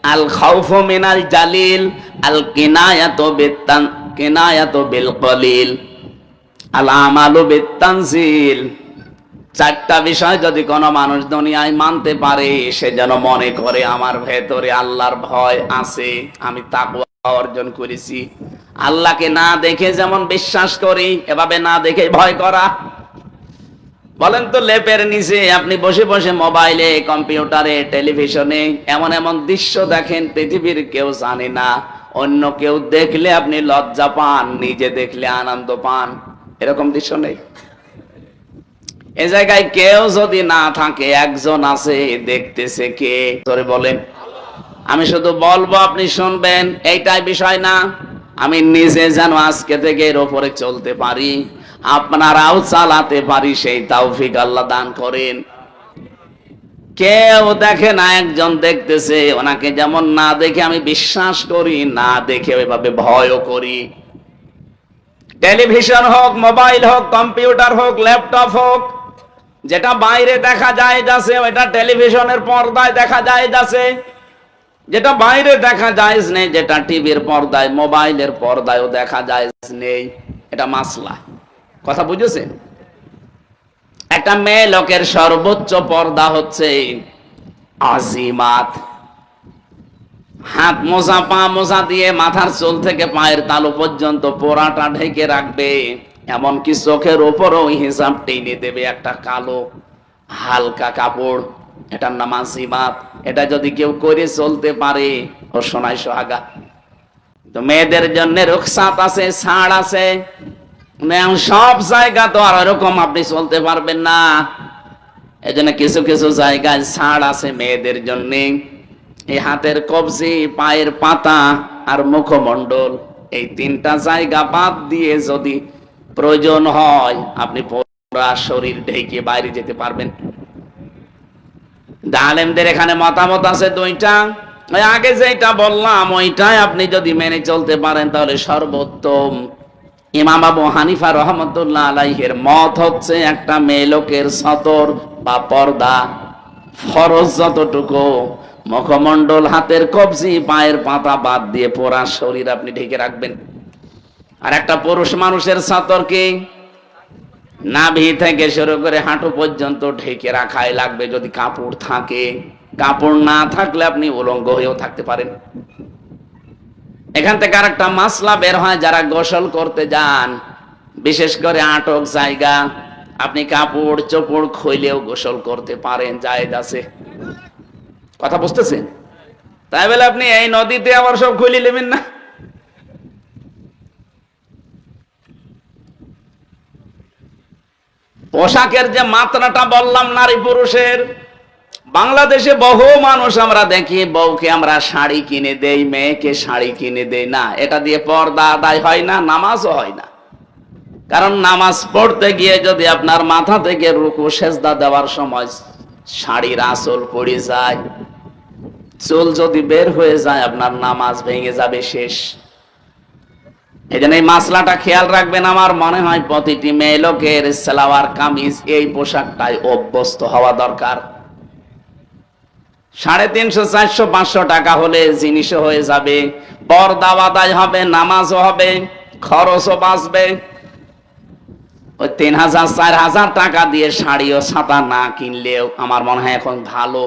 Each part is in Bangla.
আল খাউফু মিনাল জালিল, আল কিনায়াতু বিল কলিল, আল আমালু বিত তানজিল। চারটা বিষয় যদি কোনো মানুষ দুনিয়ায় মানতে পারে, সে যেন মনে করে আমার ভেতরে আল্লাহর ভয় আছে, আমি তাকওয়া অর্জন করেছি। আল্লাহকে না দেখে যেমন বিশ্বাস করি, এভাবে না দেখে ভয় করা। বলেন তো, লেপের নিচে আপনি বসে বসে মোবাইলে, কম্পিউটারে, টেলিভিশনে এমন এমন দৃশ্য দেখেন পৃথিবীর কেউ জানে না। অন্য কেউ দেখলে আপনি লজ্জা পান, নিজে দেখলে আনন্দ পান। এরকম দৃশ্য নেই? এ জায়গায় কেউ যদি না থাকে, একজন আছে, দেখতেছে কে? ধরে বলেন। আমি শুধু বলবো, আপনি শুনবেন, এইটাই বিষয় না। আমি নিজে যেন আজকে থেকে এর উপরে চলতে পারি, আপনারাও চালাতে পারি, সেই তৌফিক আল্লাহ দান করেন। কেউ দেখে না, একজন দেখতেছে। ওনাকে যেমন না দেখে আমি বিশ্বাস করি, না দেখে ওইভাবে ভয়ও করি। টেলিভিশন হোক, মোবাইল হোক, কম্পিউটার হোক, ল্যাপটপ হোক, যেটা বাইরে দেখা যায় যাচ্ছে, ওইটা টেলিভিশনের পর্দায় দেখা যায় যাচ্ছে। যেটা বাইরে দেখা যায় নেই, যেটা টিভির পর্দায়, মোবাইলের পর্দায়ও দেখা যায় নেই। এটা মাসলা। কথা বুঝেছেন? একটা মেয়ে লোকের সর্বোচ্চ পর্দা হচ্ছে আজিমাত। হাত মোজা, পা মোজা দিয়ে মাথার চুল থেকে পায়ের তালু পর্যন্ত পোড়াটা ঢেকে রাখবে। এমনকি চোখের ওপরও হিসাব টেনে দেবে একটা কালো হালকা কাপড়। এটার নাম আজিমাত। এটা যদি কেউ করে চলতে পারে, ও সোনায় সোহাগা। তো মেয়েদের জন্য রুখসাত আছে, ছাড় আছে। সব জায়গা তো আর এরকম আপনি চলতে পারবেন না। এজন্য কিছু কিছু জায়গায় ছাড় আছে মেয়েদের জন্য। এই হাতের কবজি, পায়ের পাতা আর মুখমণ্ডল, এই তিনটা জায়গা বাদ দিয়ে যদি প্রয়োজন হয়, আপনি পুরো শরীর ঢেকে বাইরে যেতে পারবেন। আলেমদের এখানে মতামত আছে দুইটা। ওই আগে যেটা বললাম, ওইটাই আপনি যদি মেনে চলতে পারেন, তাহলে সর্বোত্তম। ইমাম আবু হানিফা রহমতুল্লাহ আলাইহির মত হচ্ছে, একটা মেয়ে লোকের সতর বা পর্দা ফরজ যতটুকু, মুখমণ্ডল, হাতের কবজি, পায়ের পাতা বাদ দিয়ে পুরা শরীর আপনি ঢেকে রাখবেন। আর একটা পুরুষ মানুষের সতর কি? নাভি থেকে শুরু করে হাঁটু পর্যন্ত ঢেকে রাখাই লাগবে, যদি কাপড় থাকে। কাপড় না থাকলে আপনি উলঙ্গ হয়েও থাকতে পারেন। এখান থেকে আরেকটা মাসলা বের হয়, যারা গোসল করতে যান, বিশেষ করে আটক জায়গা, আপনি কাপড় চোপড় খুইলেও গোসল করতে পারেন, জায়েজ আছে। কথা বুঝতেছেন? তাই বলে আপনি এই নদীতে আবার সব খুলে নেবেন না। পোশাকের যে মাত্রাটা বললাম নারী পুরুষের, বাংলাদেশে বহু মানুষ আমরা দেখি, বউকে আমরা শাড়ি কিনে দেই, মেয়েকে শাড়ি কিনে দেই না। এটা দিয়ে পর্দা আদায় হয় না, নামাজও হয় না। কারণ নামাজ পড়তে গিয়ে যদি আপনার মাথা থেকে রুকু সেজদা দেওয়ার সময় শাড়ির আঁচল পড়ে যায়, চুল যদি বের হয়ে যায়, আপনার নামাজ ভেঙে যাবে, শেষ। এই জন্য এই মাসলাটা খেয়াল রাখবেন। আমার মনে হয় প্রতিটি মেয়ে লোকের সালোয়ার কামিজ এই পোশাকটাই অভ্যস্ত হওয়া দরকার। 350, 400, 500 টাকা হলে জিনিসও হয়ে যাবে, পর্দা আদায় হবে, নামাজও হবে, খরচও বাঁচবে। ওই 3000, 4000 টাকা দিয়ে শাড়ি ও ছাতা না কিনলেও আমার মনে হয় এখন ভালো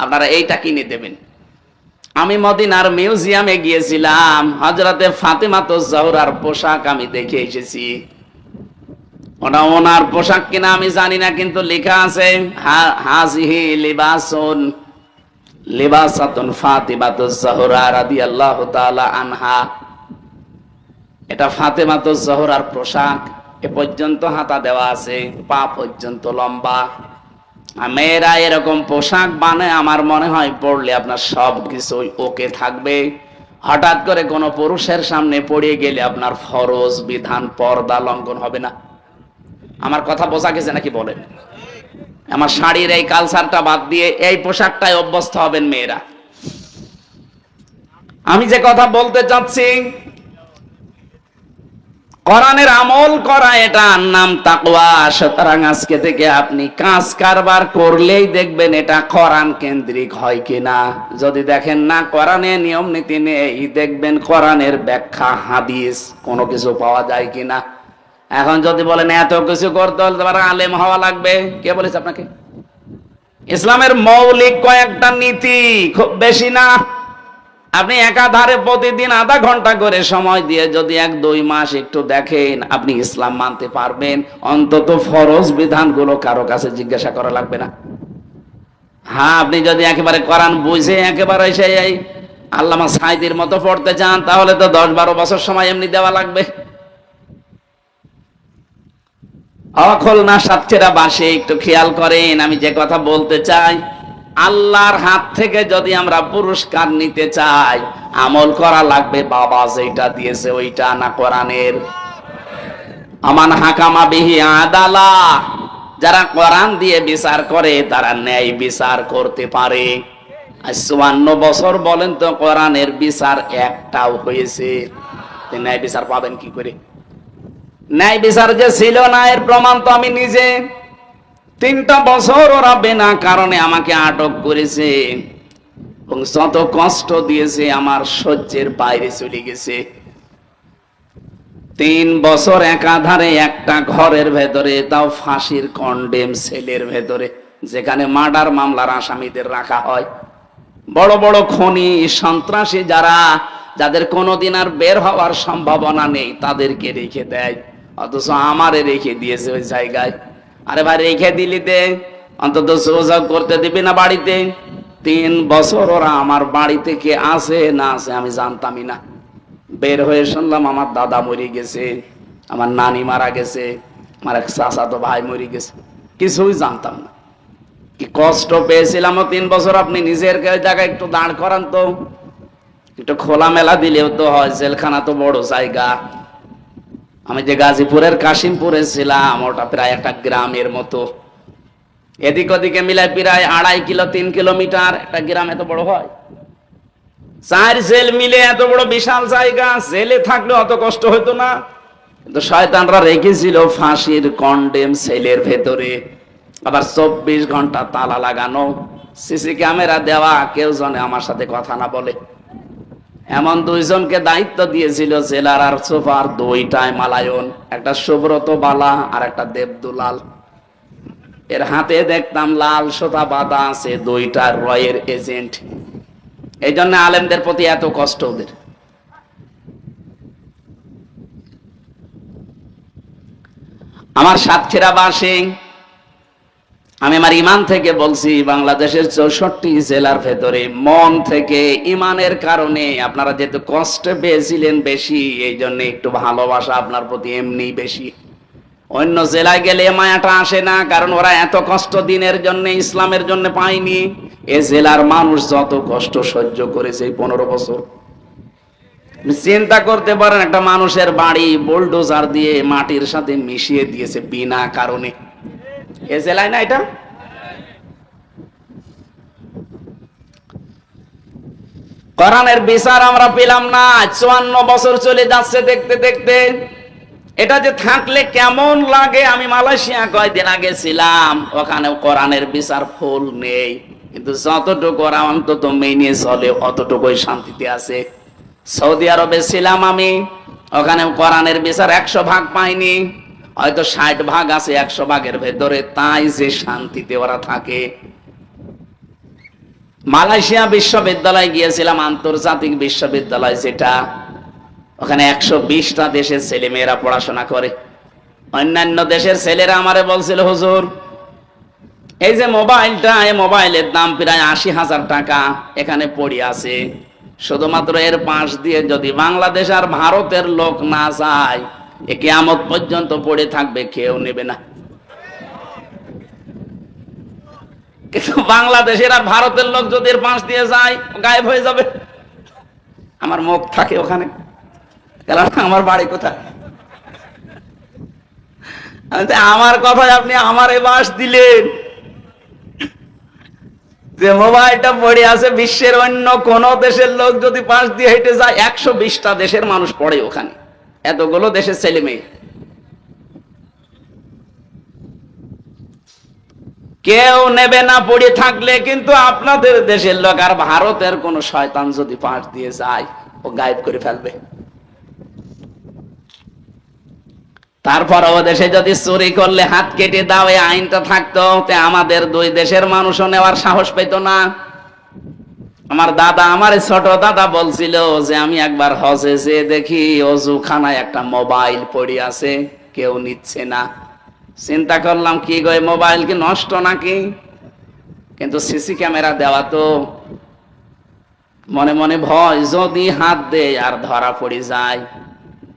আপনারা এইটা কিনে দেবেন। আমি মদিনার মিউজিয়ামে গিয়েছিলাম, হযরতে ফাতেমাতুজ জোহরার পোশাক আমি দেখে এসেছি। ওটা ওনার পোশাক কিনা আমি জানি না, কিন্তু লেখা আছে হাজিহি লিবাসুন লিবাসাতুন ফাতিমাতুজ জোহরা রাদিয়াল্লাহু তাআলা আনহা। এটা ফাতেমাতুজ জোহরার পোশাক। এ পর্যন্ত হাতা দেওয়া আছে, পা পর্যন্ত লম্বা। মেয়েরা এরকম পোশাক বানায়, আমার মনে হয় পড়লে আপনার সব কিছুই ওকে থাকবে। হঠাৎ করে কোনো পুরুষের সামনে পড়ে গেলে আপনার ফরজ বিধান পর্দা লঙ্ঘন হবে না। আমার কথা বোঝা গেছে নাকি বলেন? আমার শাড়ির এই কালচারটা বাদ দিয়ে এই পোশাকটাই অভ্যস্ত হবেন মেয়েরা। আমি যে কথা বলতে চাচ্ছি, কোরআনের আমল করা, এটার নাম তাকওয়া। সুতরাং আজকে থেকে আপনি কাজ কারবার করলেই দেখবেন এটা কোরআন কেন্দ্রিক হয় কিনা। যদি দেখেন না কোরআনে নিয়ম নীতি নেই, দেখবেন কোরআনের ব্যাখ্যা হাদিস কোনো কিছু পাওয়া যায় কিনা। এখন যদি বলেন এত কিছু করতে হলে তোমার আলেম হওয়া লাগবে, কে বলেছে আপনাকে? ইসলামের মৌলিক কয়েকটা নীতি, খুব বেশি না। আপনি একাধারে প্রতিদিন আধা ঘন্টা করে সময় দিয়ে যদি 1-2 মাস একটু দেখেন, আপনি ইসলাম মানতে পারবেন। অন্তত ফরজ বিধানগুলো কারো কাছে জিজ্ঞাসা করা লাগবে না। হ্যাঁ, আপনি যদি একেবারে কোরআন বুঝে একেবারে সেই আল্লামা সাঈদীর মতো পড়তে চান, তাহলে তো 10-12 বছর সময় এমনি দেওয়া লাগবে। অখল না সাতক্ষীরা বাসে একটু খেয়াল করেন, আমি যে কথা বলতে চাই, আল্লাহর হাত থেকে যদি আমরা পুরস্কার নিতে চাই, আমল করা লাগবে বাবা যেটা দিয়েছে ওইটা, না কোরআনের। আমান হাকামা বিহি আদালা, যারা কোরআন দিয়ে বিচার করে তারা ন্যায় বিচার করতে পারে। 54 বছর বলেন তো কোরআনের বিচার একটাও হয়েছে? ন্যায় বিচার পাবেন কি করে? ন্যায় বিচার যে ছিল না এর প্রমাণ তো আমি নিজে। 3টা বছর ওরা বিনা কারণে আমাকে আটক করেছে এবং যত কষ্ট দিয়েছে আমার সহ্যের বাইরে চলে গেছে। 3 বছর একাধারে একটা ঘরের ভেতরে, তাও ফাঁসির কন্ডেম সেলের ভেতরে, যেখানে মার্ডার মামলার আসামিদের রাখা হয়। বড় বড় খনি সন্ত্রাসী যাদের কোনোদিন আর বের হওয়ার সম্ভাবনা নেই, তাদেরকে রেখে দেয়। অথচ আমারে রেখে দিয়েছে ওই জায়গায়। আরে ভাই, রেখে দিলি দে, অন্তত যোগাযোগ করতে দিবি না বাড়িতে? 3 বছর ওরা আমার বাড়িতে কে আছে না আছে আমি জানতামই না। বের হয়ে শুনলাম আমার দাদা মরে গেছে, আমার নানি মারা গেছে, আমার এক চাচাতো ভাই মরে গেছে, কিছুই জানতাম না। কি কষ্ট পেয়েছিলাম 3 বছর। আপনি নিজের জায়গায় একটু দাঁড় করান তো, একটু খোলামেলা দিলেও তো হয়। জেলখানা তো বড় জায়গা। আমি যে গাজীপুরের কাশিমপুরে ছিলাম, ওটা প্রায় একটা গ্রামের মতো। এদিক ওদিকে মিলায় প্রায় 2.5 কিলো 3 কিলোমিটার। একটা গ্রাম এত বড় হয়? 4 জেল মিলে এত বড় বিশাল জায়গা। জেলে থাকলে অত কষ্ট হতো না, কিন্তু শয়তানরা রেখেছিল ফাঁসির কন্ডেম সেলের ভেতরে। আবার 24 ঘন্টা তালা লাগানো, সিসি ক্যামেরা দেওয়া, কেউ জানে আমার সাথে কথা না বলে। এমন 2 জনকে দায়িত্ব দিয়েছিল জেলার আর সুপার, 2টায় মালায়ন, একটা সুব্রত বালা আর একটা দেবদুলাল। এর হাতে দেখতাম লাল সুতা বাঁধা আছে, 2টা রয়ের এজেন্ট। এই জন্য আলেমদের প্রতি এত কষ্ট ওদের। আমার সাতক্ষীরা বাসী, আমি আমার ইমান থেকে বলছি, বাংলাদেশের 64 জেলার ভেতরে মন থেকে ইমানের কারণে আপনারা যেহেতু কষ্ট পেয়েছিলেন বেশি, এই জন্য একটু ভালোবাসা আপনার প্রতি এমনি বেশি। অন্য জেলায় গেলে মায়াটা আসে না, কারণ ওরা এত কষ্ট দিনের জন্য, ইসলামের জন্য পায়নি। এ জেলার মানুষ যত কষ্ট সহ্য করেছে 15 বছর, চিন্তা করতে পারেন। একটা মানুষের বাড়ি বুলডোজার দিয়ে মাটির সাথে মিশিয়ে দিয়েছে বিনা কারণে। এ জেলায় না এটা? কোরআনের বিচার আমরা পেলাম না। 54 বছর চলে যাচ্ছে দেখতে দেখতে। এটা যে থাকলে কেমন লাগে। আমি মালয়েশিয়া কয়েকদিন আগে ছিলাম, ওখানে কোরআনের বিচার ফুল নেই, কিন্তু যতটুকু ওরা অন্তত মেনে চলে অতটুকুই শান্তিতে আছে। সৌদি আরবে ছিলাম আমি, ওখানে কোরআনের বিচার 100 ভাগ পাইনি, হয়তো 60 ভাগ আছে 100 ভাগের ভেতরে, তাই যে শান্তিতে ওরা থাকে। মালয়েশিয়া বিশ্ববিদ্যালয়ে গিয়েছিলাম, আন্তর্জাতিক বিশ্ববিদ্যালয় যেটা, ওখানে 120টা দেশের ছেলে মেয়েরা পড়াশোনা করে। অন্যান্য দেশের ছেলেরা আমারে বলছিল, হুজুর এই যে মোবাইলটা, এই মোবাইলের দাম প্রায় 80,000 টাকা, এখানে পড়ে আছে। শুধুমাত্র এর পাশ দিয়ে যদি বাংলাদেশ আর ভারতের লোক না যায়, এ কিয়ামত পর্যন্ত পড়ে থাকবে, কেউ নেবে না। কিন্তু বাংলাদেশের আর ভারতের লোক যদি এর পাশ দিয়ে যায়, গায়েব হয়ে যাবে। আমার মুখ থাকে ওখানে, কারণ আমার বাড়ি কোথায়। আমার কথায় আপনি আমারে বাস দিলেন। যে মোবাইলটা পড়ে আছে, বিশ্বের অন্য কোন দেশের লোক যদি পাশ দিয়ে হেঁটে যায়, 120টা দেশের মানুষ পড়ে ওখানে। এতগুলো দেশের ছেলে মেয়ে, কেউ নেবে না পড়ে থাকলে। কিন্তু আপনাদের দেশের লোক আর ভারতের কোন শয়তান যদি পাশ দিয়ে যায়, ও গায়েব করে ফেলবে। তারপর ও দেশে যদি চুরি করলে হাত কেটে দাও, এই আইনটা থাকতো, আমাদের দুই দেশের মানুষও নেওয়ার সাহস পেত না। আমার দাদা, আমার ছোট দাদা বলছিল যে আমি একবার হজে যেয়ে দেখি অজুখানায় একটা মোবাইল পড়ে আছে, কেউ নিচ্ছে না। চিন্তা করলাম কি গো, মোবাইল কি নষ্ট নাকি? কিন্তু সিসি ক্যামেরা দেওয়া তো। মনে মনে ভয়, যদি হাত দেয় আর ধরা পড়ে যায়,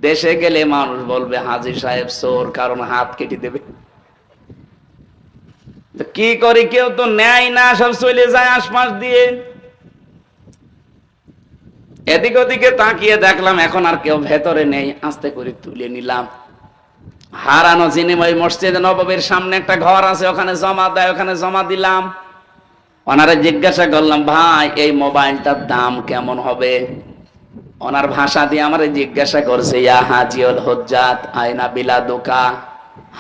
দেশে গেলে মানুষ বলবে হাজী সাহেব চোর, কারণ হাত কেটে দেবে। কি করি, কেউ তো নেয় না, সব চলে যায় আশপাশ দিয়ে। এদিক ওদিকে তাকিয়ে দেখলাম এখন আর কেউ ভেতরে নেই, আস্তে করে তুলে নিলাম। হারানো জিনিস ওই মসজিদ নববীর সামনে একটা ঘর আছে, ওখানে জমা দেয়, ওখানে জমা দিলাম। ওনারে জিজ্ঞাসা করলাম, ভাই এই মোবাইলটার দাম কেমন হবে? ওনার ভাষা দিয়ে আমারে জিজ্ঞাসা করছে, ইয়া হাজিউল হুজ্জাত আয়না বিলাদুকা,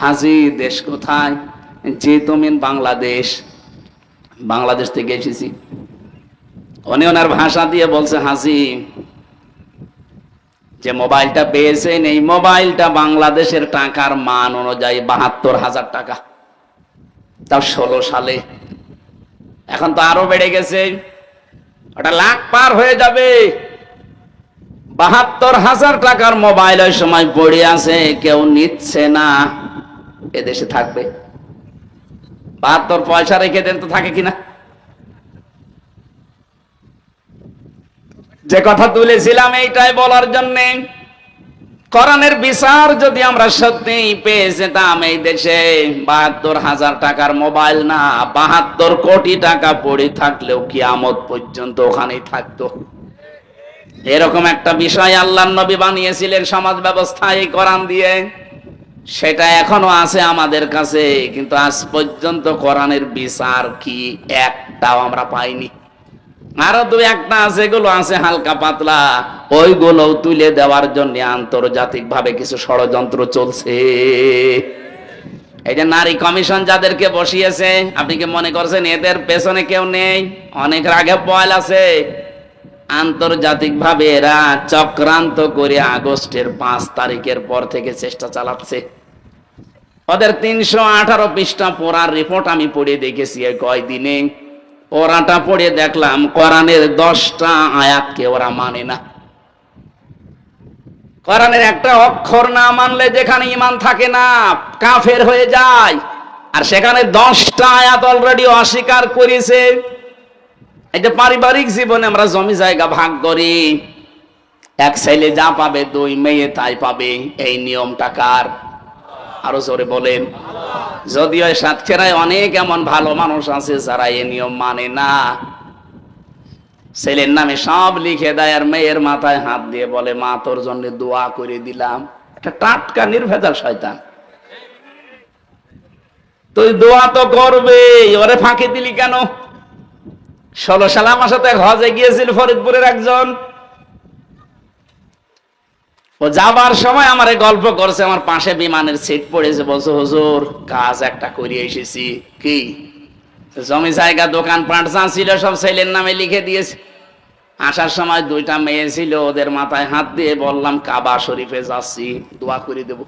হাজি দেশ কোথায়? জি তুমি বাংলাদেশ। বাংলাদেশ থেকে এসেছি। উনি ওনার ভাষা দিয়ে বলছে, হাজি যে মোবাইলটা পেয়েছেন, এই মোবাইলটা বাংলাদেশের টাকার মান অনুযায়ী ৭২,০০০ টাকা, তাও ১৬ সালে। এখন তো আরো বেড়ে গেছে, ওটা লাখ পার হয়ে যাবে। ৭২,০০০ টাকার মোবাইল ওই সময় পড়ে আছে, কেউ নিচ্ছে না। এদেশে থাকবে? ৭২ পয়সা রেখে দেন তো, থাকে কিনা? যে কথা তুলেছিলাম এইটাই বলার জন্যে, কোরআনের বিচার যদি আমরা সত্যি পেয়ে যেতাম এই দেশে, ৭২,০০০ টাকার মোবাইল না, ৭২ কোটি টাকা পড়ে থাকলেও কিয়ামত পর্যন্ত ওখানেই থাকতো। এরকম একটা বিষয় আল্লাহর নবী বানিয়েছিলেন সমাজ ব্যবস্থা এই কোরআন দিয়ে, সেটা এখনো আছে আমাদের কাছে। কিন্তু আজ পর্যন্ত কোরআনের বিচার কি একটাও আমরা পাইনি। আরো দু একটা যেগুলো আছে হালকা পাতলা, ওইগুলো তুলে দেওয়ার জন্য আন্তর্জাতিক ভাবে কিছু ষড়যন্ত্র চলছে। এই যে নারী কমিশন যাদেরকে বসিয়েছে, আপনি কি মনে করছেন এদের পেছনে কেউ নেই? অনেক আগে বয়াল আছে। আন্তর্জাতিক ভাবে এরা চক্রান্ত করে আগস্টের 5 তারিখের পর থেকে চেষ্টা চালাচ্ছে। ওদের ৩১৮ পৃষ্ঠা পড়ার রিপোর্ট আমি পড়ে দেখেছি এই কয়দিনে। ওরাটা পড়ে দেখলাম কোরআনের 10টা আয়াতকে ওরা মানে না। কোরআনের একটা অক্ষর না মানলে যেখানে ঈমান থাকে না, কাফের হয়ে যায়। আর সেখানে 10টা আয়াত অলরেডি অস্বীকার করেছে। এই যে পারিবারিক জীবনে আমরা জমি জায়গা ভাগ করি, এক ছেলে যা পাবে 2 মেয়ে তাই পাবে, এই নিয়মটা কার? আরো জোরে বলেন। যদিও সাতক্ষীরায় অনেক এমন ভালো মানুষ আছে যারা এই নিয়ম মানে না। ছেলের নামে সব লিখে দেয় আর মেয়ের মাথায় হাত দিয়ে বলে, মা তোর জন্য দোয়া করে দিলাম। একটা টাটকা নির্ভেজাল শয়তান। তুই দোয়া তো করবে, ওরে ফাঁকি দিলি কেন? 16 সালে আমার সাথে হজে গিয়েছিল ফরিদপুরের একজন। ও যাবার সময় আমারে গল্প করছে, আমার পাশে বিমানের সিট পড়েছে, বলছে হুজুর কাজ একটা করে এসেছি। কি? জমি জায়গা দোকান পাট যা ছিল সব ছেলের নামে লিখে দিয়েছে। আসার সময় 2টা মেয়ে ছিল, ওদের মাথায় হাত দিয়ে বললাম কাবা শরীফে যাচ্ছি, দোয়া করে দেব।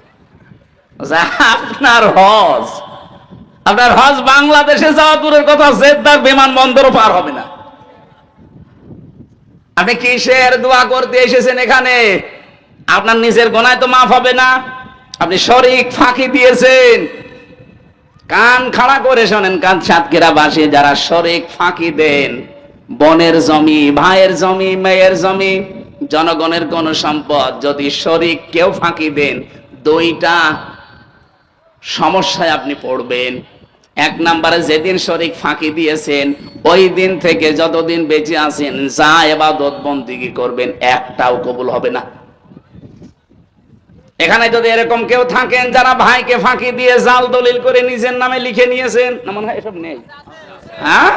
আপনার হজ বাংলাদেশে যাওয়া দূরের কথা, জেদ্দার বিমানবন্দরও পার হবে না। আপনি কিসের দোয়া করতে এসেছেন এখানে? আপনার নিজের গোনায় তো মাফ হবে না। আপনি শরীক ফাঁকি দিয়েছেন। কান খাড়া করে শোনেন, কান সাতক্ষীরাবাসী যারা শরীক ফাঁকি দেন, বোনের জমি, ভাইয়ের জমি, মেয়ের জমি, জনগণের কোন সম্পদ যদি শরীক কেউ ফাঁকি দেন, 2টা সমস্যায় আপনি পড়বেন। 1 নম্বরে যেদিন শরীক ফাঁকি দিয়েছেন, ওই দিন থেকে যতদিন বেঁচে আছেন যা ইবাদত বন্দেগী করবেন একটাও কবুল হবে না। এখানে যদি এরকম কেউ থাকেন যারা ভাইকে ফাঁকি দিয়ে জাল দলিল করে নিজের নামে লিখে নিয়েছেন, না মনে হয় এসব নেই? হ্যাঁ,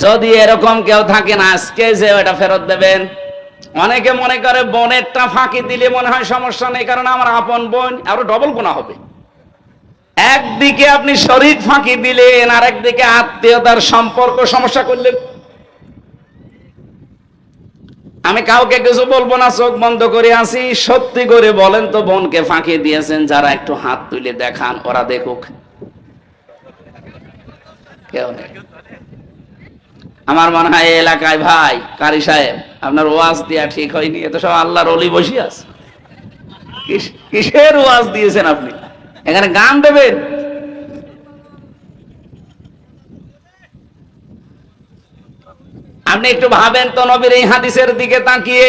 যদি এরকম কেউ থাকেন আজকে যে ওটা ফেরত দেবেন। অনেকে মনে করে বোনেরটা ফাঁকি দিলে মনে হয় সমস্যা নেই, কারণ আমার আপন বোন, আরো ডবল গুনাহ হবে। একদিকে আপনি শরীর ফাঁকি দিলেন, আর একদিকে আত্মীয়তার সম্পর্ক সমস্যা করলেন। আমি কাউকে কিছু বলবো না, চোখ বন্ধ করে আছি। সত্যি করে বলেন তো, বোনকে ফাঁকি দিয়েছেন যারা? একটু হাত তুলে দেখান, ওরা দেখুক। কেউ নেই। আমার মনে হয় এই এলাকায় ভাই কারি সাহেব, আপনার ওয়াজ দিয়া ঠিক হয়নি। এত সব আল্লাহর ওলি বসে আছে, কিসের ওয়াজ দিয়েছেন আপনি? এখানে গান দেবেন? আপনি একটু ভাবেন তো নবীর এই হাদিসের দিকে তাকিয়ে,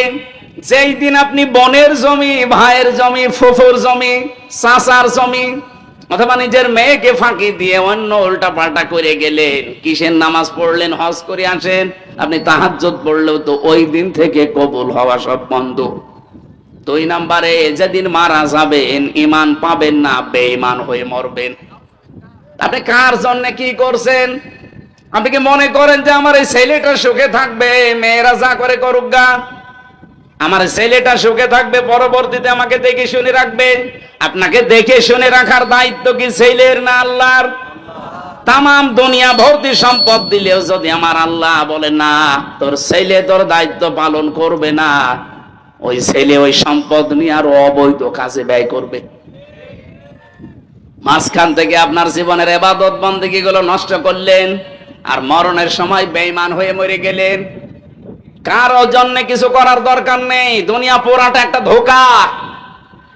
যেই দিন আপনি বোনের জমি, ভাইয়ের জমি, ফুফুর জমি, চাচার জমি, অথবা নিজের মেয়েকে ফাঁকি দিয়ে অন্য উল্টা পাল্টা করে গেলেন, কিসের নামাজ পড়লেন, হজ করে আসেন, আপনি তাহাজ্জুদ পড়লেও তো ওই দিন থেকে কবুল হওয়া সব বন্ধ। 2 নম্বরে, যেদিন মারা যাবেন ঈমান পাবেন না, বেঈমান হয়ে মরবেন। আপনি কার জন্য কি করছেন? আপনি কি মনে করেন যে আমার এই ছেলেটা সুখে থাকবে, মেয়েরা যা করে করুক গা, আমার ছেলেটা সুখে থাকবে, পরবর্তীতে আমাকে দেখে শুনে রাখবে? আপনাকে দেখে শুনে রাখার দায়িত্ব কি ছেলের না আল্লাহর? তামাম দুনিয়া ভর্তি সম্পদ দিলেও যদি আমার আল্লাহ বলে না, তোর ছেলে তোর দায়িত্ব পালন করবে না, ওই ছেলে ওই সম্পদ নিয়ে আরো অবৈধ কাজে ব্যয় করবে। মাঝখান থেকে আপনার জীবনের ইবাদত বন্দেগী গুলো নষ্ট করলেন, আর মরণের সময় বেঈমান হয়ে মরে গেলেন। কারো জন্য কিছু করার দরকার নেই। দুনিয়া পুরাটা একটা ধোঁকা।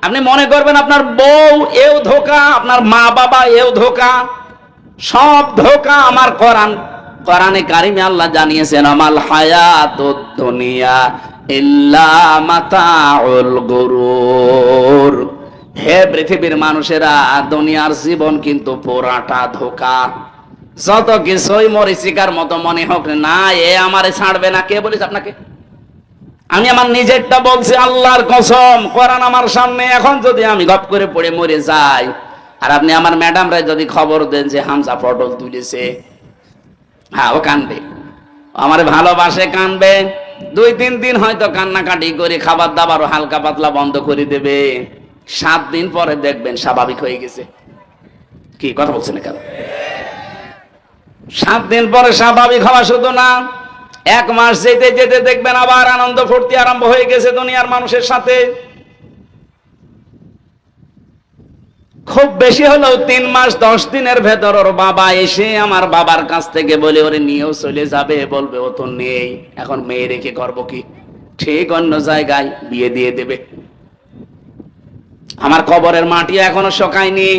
আপনি মনে করবেন আপনার বউ এও ধোঁকা, আপনার মা বাবা এও ধোঁকা, সব ধোঁকা। আমার কোরআনে কারিমে আল্লাহ জানিয়েছেন, আমাল হায়াতুদ দুনিয়া ইল্লা মাতাউল গুরুর। হে পৃথিবীর মানুষেরা, দুনিয়ার জীবন কিন্তু পুরাটা ধোঁকা। যত কিছুই মরিচিকার মতো মনে হোক না, এ আমারে ছাড়বে না। কে বলিস আপনাকে? আমি আমার নিজেরটা বলছি, আল্লাহর কসম, কোরআন আমার সামনে। এখন যদি আমি গপ করে পড়ে মরে যাই, আর আপনি আমার ম্যাডামরা যদি খবর দেন যে হামজা পটল তুলেছে, হ্যাঁ, ও কানবে, আমার ভালোবাসে, কানবে। 2-3 দিন হয়তো কান্নাকাটি করে খাবার দাবারও হালকা পাতলা বন্ধ করে দেবে। 7 দিন পরে দেখবেন স্বাভাবিক হয়ে গেছে। কি কথা বলছেন কেন? 7 দিন পরে স্বাভাবিক হওয়া শুধু না, 1 মাস যেতে যেতে দেখবেন আবার আনন্দ ফুর্তি আরম্ভ হয়ে গেছে দুনিয়ার মানুষের সাথে। খুব বেশি হলেও 3 মাস 10 দিনের ভেতর ওর বাবা এসে আমার বাবার কাছ থেকে বলে ওরে নিয়েও চলে যাবে, বলবে ও তো নেই, এখন মেয়ে রেখে করবো কি? ঠিক অন্য জায়গায় বিয়ে দিয়ে দেবে। আমার কবরের মাটি এখনো শোকায়নি,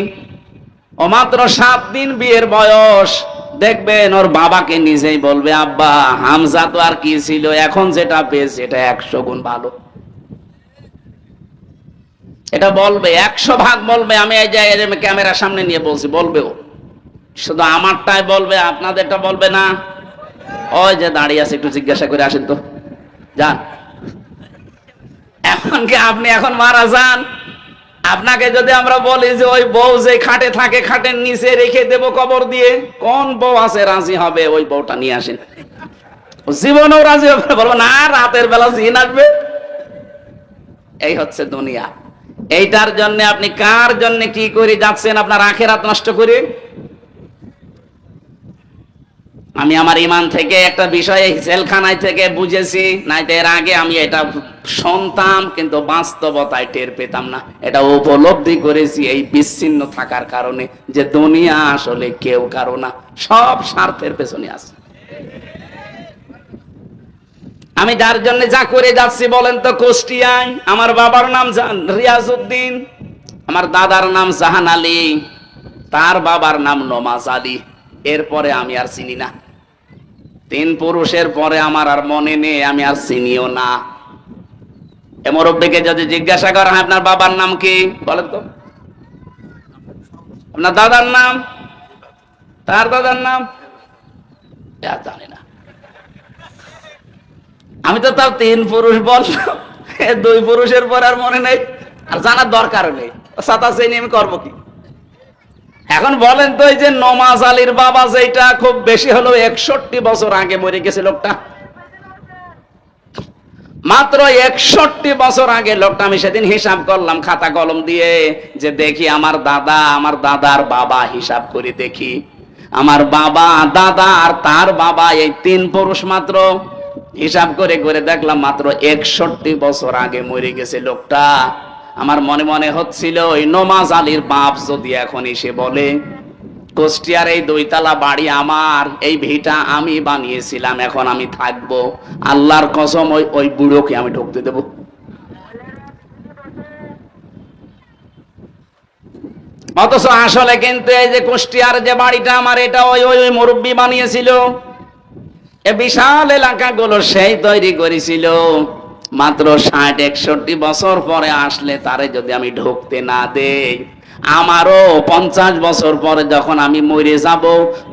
ও মাত্র 7 দিন বিয়ের বয়স। দেখবেন ওর বাবাকে নিজেই বলবে, আব্বা, হামজা তো আর কি ছিল, এখন যেটা পেয়েছে এটা 100 গুণ ভালো। এটা বলবে, 100 ভাগ বলবে। আমি এই যে ক্যামেরার সামনে নিয়ে বলছি, বলবেও। শুধু আমারটাই বলবে, আপনাদেরটা বলবে না। ওই যে দাঁড়িয়ে আছে, একটু জিজ্ঞাসা করে আসেন তো, যান। এখন কি আপনি এখন মারা যান, আপনাকে যদি আমরা বলি যে ওই বউ যে খাটে থাকে, খাটের নিচে রেখে দেব কবর দিয়ে, কোন বউ আছে রাজি হবে ওই বউটা নিয়ে আসেন? জীবনেও রাজি হবে? বলবো না, রাতের বেলা জিন আসবে। এই হচ্ছে দুনিয়া। এইটার জন্য আপনি কার জন্য কি করে যাচ্ছেন? আপনার আখিরাত নষ্ট করে। আমি আমার ঈমান থেকে একটা বিষয় জেলখানায় থেকে বুঝেছি, নাইতো এর আগে আমি এটা শুনতাম কিন্তু বাস্তবতায় টের পেতাম না। এটা উপলব্ধি করেছি এই বিচ্ছিন্ন থাকার কারণে, যে দুনিয়া আসলে কেউ কারো না, সব স্বার্থের পেছনে আছে। আমি যার জন্য যা করে যাচ্ছি বলেন তো, কুষ্টিয়ায় আমার বাবার নাম রিয়াজউদ্দিন, আমার দাদার নাম জাহান আলী, তার বাবার নাম নমাজ আলী। এরপরে আমি আর চিনি না। 3 পুরুষের পরে আমার আর মনে নেই, আমি আর চিনিও না। এ মুরব্বিকে যদি জিজ্ঞাসা করা হয় আপনার বাবার নাম কি, বলেন তো? আপনার দাদার নাম, তার দাদার নাম জানি না। আমি তো তার 3 পুরুষ বললাম, 2 পুরুষের পর আর মনে নেই, আর জানার দরকার নেই। সাতা শ্রেণী আমি করবো কি? এখন বলেন তো, এই যে নমাজ আলীর বাবা, যেটা খুব বেশি হলো 61 বছর আগে মরে গেছে লোকটা, মাত্র 61 বছর আগে লোকটা, আমি সেদিন হিসাব করলাম খাতা কলম দিয়ে, যে দেখি আমার দাদা, আমার দাদার বাবা, হিসাব করে দেখি আমার বাবা, দাদা আর তার বাবা, এই 3 পুরুষ মাত্র। হিসাব করে করে দেখলাম মাত্র 61 বছর আগে মরে গেছে লোকটা। আমার মনে মনে হচ্ছিল ওই নমাজ আলীর বাপ যদি এখন এসে বলে, কুষ্টিয়ার এই 2 তলা বাড়ি আমার, এই ভিটা আমি বানিয়েছিলাম, এখন আমি থাকবো, আল্লাহর কসম ওই বুড়োকে আমি ঢুকতে দেব। অথচ আসলে কিন্তু এই যে কুষ্টিয়ার যে বাড়িটা আমার, এটা ওই ওই ওই মুরব্বী বানিয়েছিল। এ বিশাল এলাকাগুলো সেই তৈরি করেছিল। মাত্র 60-61 বছর পরে আসলে তারে যদি আমি ঢুকতে না দেই, আমারও 50 বছর পরে যখন আমি মরে যাব,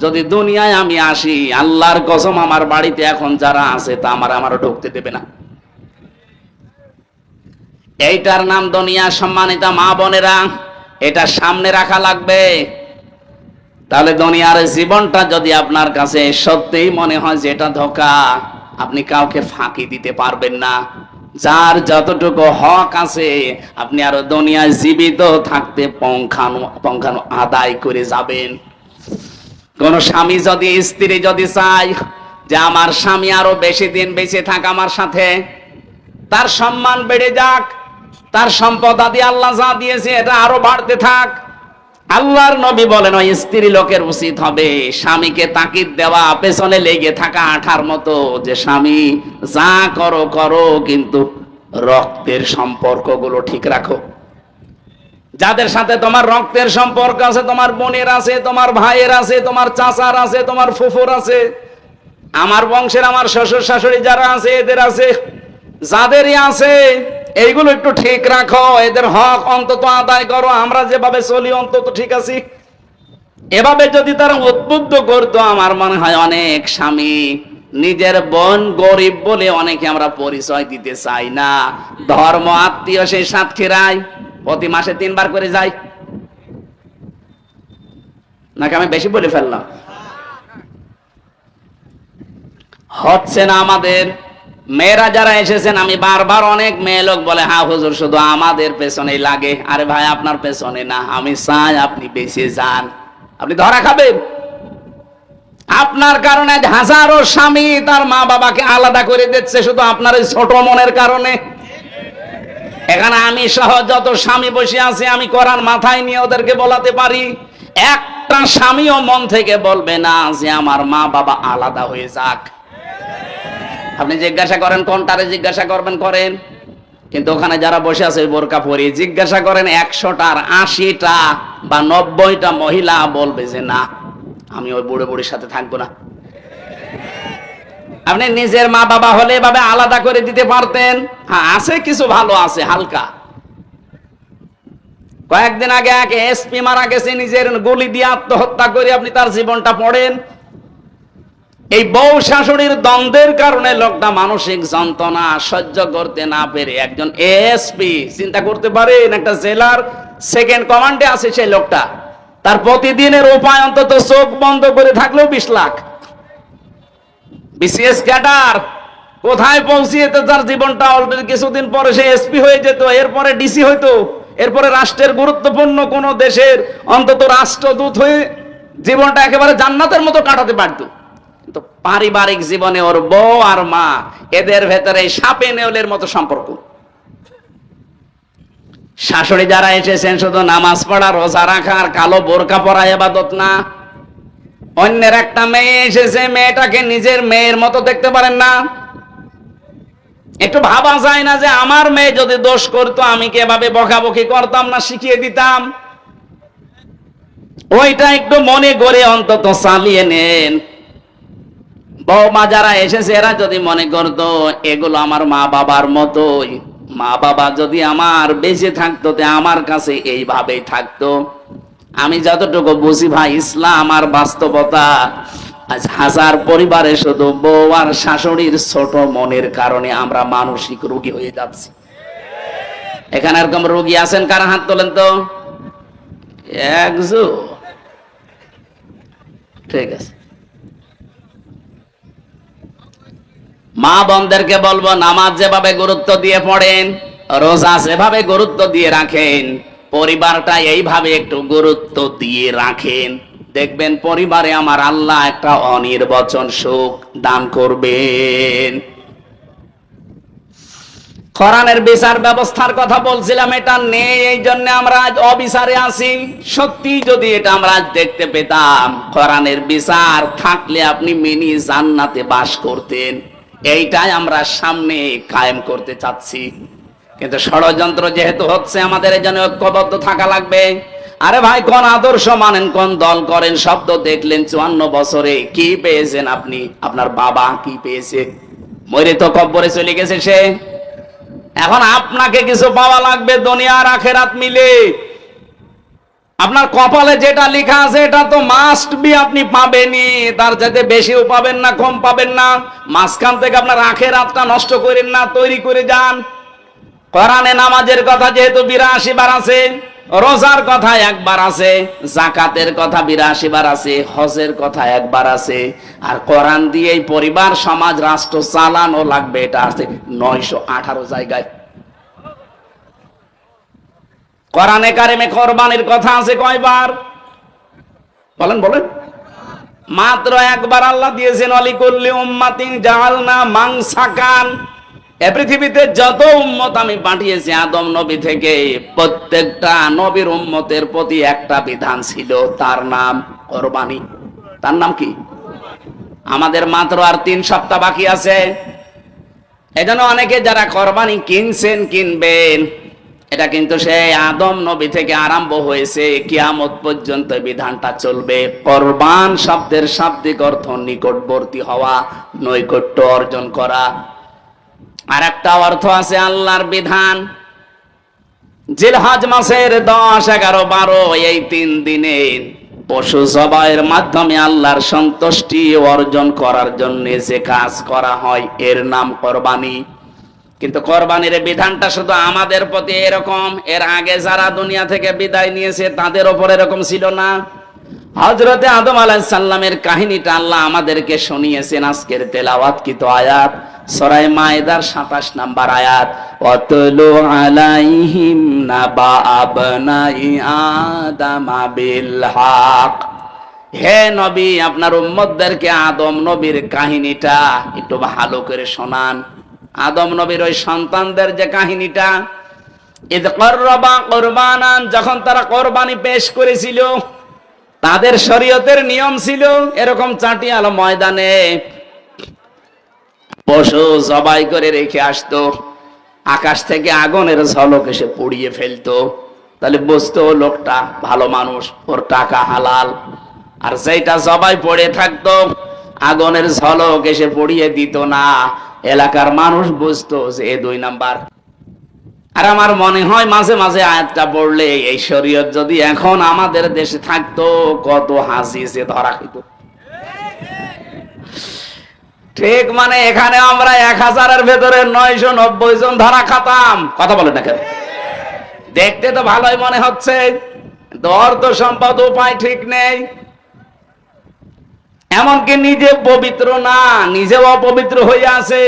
যদি দুনিয়ায় আমি আসি, আল্লাহর কসম আমার বাড়িতে এখন যারা আছে তা আমারও ঢুকতে দেবে না। এইটার নাম দুনিয়া। সম্মানিত মা বোনেরা, এটা সামনে রাখা লাগবে। তাহলে দুনিয়ার জীবনটা যদি আপনার কাছে সত্যিই মনে হয় যে এটা ধোঁকা, আপনি কাউকে ফাঁকি দিতে পারবেন না। যার যতটুকু হক আছে আপনি আরো দুনিয়ায় জীবিত থাকতে পঙ্খানো আদায় করে যাবেন। কোন স্বামী যদি, স্ত্রী যদি চায় যে আমার স্বামী আরো বেশি দিন বেঁচে থাক আমার সাথে, তার সম্মান বেড়ে যাক, তার সম্পদ আদি আল্লাহ যা দিয়েছে এটা আরো বাড়তে থাক, আল্লাহর নবী বলেন ওই স্ত্রী লোকের উচিত হবে স্বামীকে তাকিদ দেওয়া, পেছনে লেগে থাকা আঠার মতো, যে স্বামী যা করো করো কিন্তু রক্তের সম্পর্কগুলো ঠিক রাখো। যাদের সাথে তোমার রক্তের সম্পর্ক আছে, তোমার বোনের আছে, তোমার ভাইয়ের আছে, তোমার চাচার আছে, তোমার ফুফুর আছে, আমার বংশের আমার শ্বশুর শাশুড়ি যারা আছে এদের আছে, যাদেরই আছে, এইগুলো একটু ঠিক রাখো, এদের হক অন্তত আদায় করো। আমরা যেভাবে চলি অন্তত ঠিক আছি। এভাবে যদি তারা উদ্বুদ্ধ করতো, আমার মনে হয় অনেক স্বামী নিজের বোন গরিব বলে অনেকে আমরা পরিচয় দিতে চাই না, ধর্ম আত্মীয় সেই সাতক্ষীরায় প্রতি মাসে 3 বার করে যায়। নাকি আমি বেশি বলে ফেললাম? হচ্ছে না আমাদের। মেয়েরা যারা এসেছেন, আমি বারবার অনেক মেয়ে লোক বলে, হ্যাঁ হুজুর শুধু আমাদের পেছনেই লাগে। আরে ভাই, আপনার পেছনে না, আমি চাই আপনি বেঁচে যান, আপনি ধরা খাবেন। আপনার কারণে হাজারো স্বামী তার মা বাবাকে আলাদা করে দিচ্ছে শুধু আপনার ওই ছোট মনের কারণে। এখানে আমি সহ যত স্বামী বসে আছে, আমি কোরআন মাথায় নিয়ে ওদেরকে বলাতে পারি, একটা স্বামীও মন থেকে বলবে না যে আমার মা বাবা আলাদা হয়ে যাক। আপনি জিজ্ঞাসা করেন, কোনটারে জিজ্ঞাসা করবেন করেন, কিন্তু ওখানে যারা বসে আছে বোরকা পরে, জিজ্ঞাসা করেন 100টার 80টা বা 90টা মহিলা বলবে যে না, আমি ওই বুড়ো বুড়ির সাথে থাকবো না। আপনি নিজের মা বাবা হলে এভাবে আলাদা করে দিতে পারতেন। হ্যাঁ, আছে কিছু ভালো আছে হালকা। কয়েকদিন আগে এক এসপি মারা গেছে নিজের গুলি দিয়ে আত্মহত্যা করে, আপনি তার জীবনটা পড়েন। এই বউ শাশুড়ির দ্বন্দ্বের কারণে লোকটা মানসিক যন্ত্রণা সহ্য করতে না পেরে একজন এসপি, চিন্তা করতে পারেন, একটা জেলার 2nd কমান্ডে আছে সেই লোকটা, তার প্রতিদিনের উপায় অন্তত চোখ বন্ধ করে থাকলেও 20 লাখ। বিসিএস ক্যাডার কোথায় পৌঁছিয়ে তার জীবনটা অলরেডি, কিছুদিন পরে সে এসপি হয়ে যেত, এরপরে ডিসি হইতো, এরপরে রাষ্ট্রের গুরুত্বপূর্ণ কোন দেশের অন্তত রাষ্ট্রদূত হয়ে জীবনটা একেবারে জান্নাতের মতো কাটাতে পারতো। কিন্তু পারিবারিক জীবনে ওর বউ আর মা, এদের ভেতরে সাপে নেউলের মতো সম্পর্ক। শাশুড়ি যারা এসেছেন শুধু নামাজ পড়া, রোজা রাখা আর কালো বোরকা পরা ইবাদত না। অন্যের একটা মেয়ে এসেছে, মেয়েটাকে নিজের মেয়ের মতো দেখতে পারেন না? একটু ভাবা যায় না যে আমার মেয়ে যদি দোষ করতো আমি কি এভাবে বকাবকি করতাম না, শিখিয়ে দিতাম? ওইটা একটু মনে করে অন্তত চালিয়ে নেন। বৌমা যারা এসেছে এরা যদি মনে করতো এগুলো আমার মা বাবার মতোই, মা বাবা যদি আমার বেঁচে থাকতো তে আমার কাছে এইভাবেই থাকতো। আমি যতটুকু বুঝি ভাই, ইসলাম আর বাস্তবতা, আজ হাজার পরিবারে শুধু বউ আর শাশুড়ির ছোট মনের কারণে আমরা মানসিক রোগী হয়ে যাচ্ছি। এখানে এরকম রোগী আছেন? কারা হাত তোলেন তো? একজন। ঠিক আছে, মা বোনদেরকে বলবো, নামাজ যেভাবে গুরুত্ব দিয়ে পড়েন, রোজা যেভাবে গুরুত্ব দিয়ে রাখেন, পরিবারটা এইভাবে একটু গুরুত্ব দিয়ে রাখেন, দেখবেন পরিবারে আমার আল্লাহ একটা অনির্বচন সুখ দান করবেন। কোরআনের বিচার ব্যবস্থার কথা বলছিলাম, এটা নেই, এই জন্য আমরা আজ অবিচারে আছি। সত্যি যদি এটা আমরা আজ দেখতে পেতাম, কোরআনের বিচার থাকলে আপনি মিনি জান্নাতে বাস করতেন। এইটাই আমরা সামনে কায়েম করতে চাচ্ছি, কিন্তু ষড়যন্ত্র যেহেতু হচ্ছে, আমাদের এই জন্য ঐক্যবদ্ধ থাকা লাগবে। আরে ভাই, কোন আদর্শ মানেন, কোন দল করেন, শব্দ দেখলেন 54 বছরে কি পেয়েছেন আপনি? আপনার বাবা কি পেয়েছে? মরে তো কব্বরে চলে গেছে সে। এখন আপনাকে কিছু পাওয়া লাগবে দুনিয়ার আখেরাত মিলে। আপনার কপালে যেটা লেখা আছে এটা তো মাস্ট বি আপনি পাবেনই, তার চাইতে বেশিও পাবেন না, কম পাবেন না। মাঝখান থেকে আপনার আখেরাতটা নষ্ট করেন না, তৈরি করে যান। কোরআনে নামাজের কথা যেহেতু 82 বার আছে, রোজার কথা 1 বার আছে, যাকাতের কথা 82 বার আছে, হজের কথা 1 বার আছে, আর কোরআন দিয়েই পরিবার, সমাজ, রাষ্ট্র চালানো লাগবে, এটা আছে 918 জায়গায়। কোরআনে কারিমে কোরবানির কথা আছে কয়বার? বলেন বলেন। মাত্র 1 বার আল্লাহ দিয়েছেন, অলিকুল্লি উম্মাতিন জাআলনা মানসাকান। এ পৃথিবীতে যত উম্মত আমি পাঠিয়েছি আদম নবী থেকে, প্রত্যেকটা নবীর উম্মতের প্রতি একটা বিধান ছিল, তার নাম কোরবানি। তার নাম কি? আমাদের মাত্র আর 3 সপ্তাহ বাকি আছে। এজন্য অনেকে যারা কোরবানি কিনছেন, কিনবেন, এটা কিন্তু সেই আদম নবী থেকে আরম্ভ হয়েছে, কিয়ামত পর্যন্ত বিধানটা চলবে। কোরবান শব্দের শাব্দিক অর্থ নিকটবর্তী হওয়া, নৈকট্য অর্জন করা। আর একটা অর্থ আছে আল্লাহর বিধান। জিলহজ মাসের 10, 11, 12 এই 3 দিনে পশু জবাইয়ের মাধ্যমে আল্লাহর সন্তুষ্টি অর্জন করার জন্য যে কাজ করা হয় এর নাম কোরবানি। কিন্তু কোরবানির বিধানটা শুধু আমাদের প্রতি এরকম, এর আগে যারা দুনিয়া থেকে বিদায় নিয়েছে তাদের উপর এরকম ছিল না। হযরতে আদম আলাইহিস সালামের কাহিনীটা আল্লাহ আমাদেরকে শুনিয়েছেন আজকের তেলাওয়াতকৃত আয়াত, সূরা মায়েদার 27 নম্বর আয়াত, ওয়াতলু আলাইহিম নাবা আবনাই আদামা বিল হক। হে নবী, আপনার উম্মতদেরকে আদম নবীর কাহিনীটা একটু ভালো করে শোনান। আদম নবীর ওই সন্তানদের যে কাহিনীটা, ইদ করবা কুরবানান, যখন তারা কোরবানি পেশ করেছিল, তাদের শরীয়তের নিয়ম ছিল এরকম, চাটিয়াল ময়দানে পশু জবাই করে রেখে আসতো, আকাশ থেকে আগুনের ঝলক এসে পুড়িয়ে ফেলতো, তাহলে বুঝতো লোকটা ভালো মানুষ, ওর টাকা হালাল। আর যেটা জবাই পড়ে থাকতো, আগুনের ঝলক এসে পুড়িয়ে দিত না, এলাকার মানুষ বুঝতো যে এ 2 নাম্বার। আর আমার মনে হয় মাঝে মাঝে আয়াতটা পড়লে এই শরীয়ত যদি এখন আমাদের দেশে থাকতো, কত হাসি যে ধরা খেত। ঠিক, মানে এখানে আমরা 1000-এর ভেতরে 990 জন ধরা খাতাম। কথা বলে না কেন? দেখতে তো ভালোই মনে হচ্ছে, অর্থ সম্পদ উপায় ঠিক নেই। এমনকি নিজে পবিত্র না, নিজেও অপবিত্র হয়ে আছে,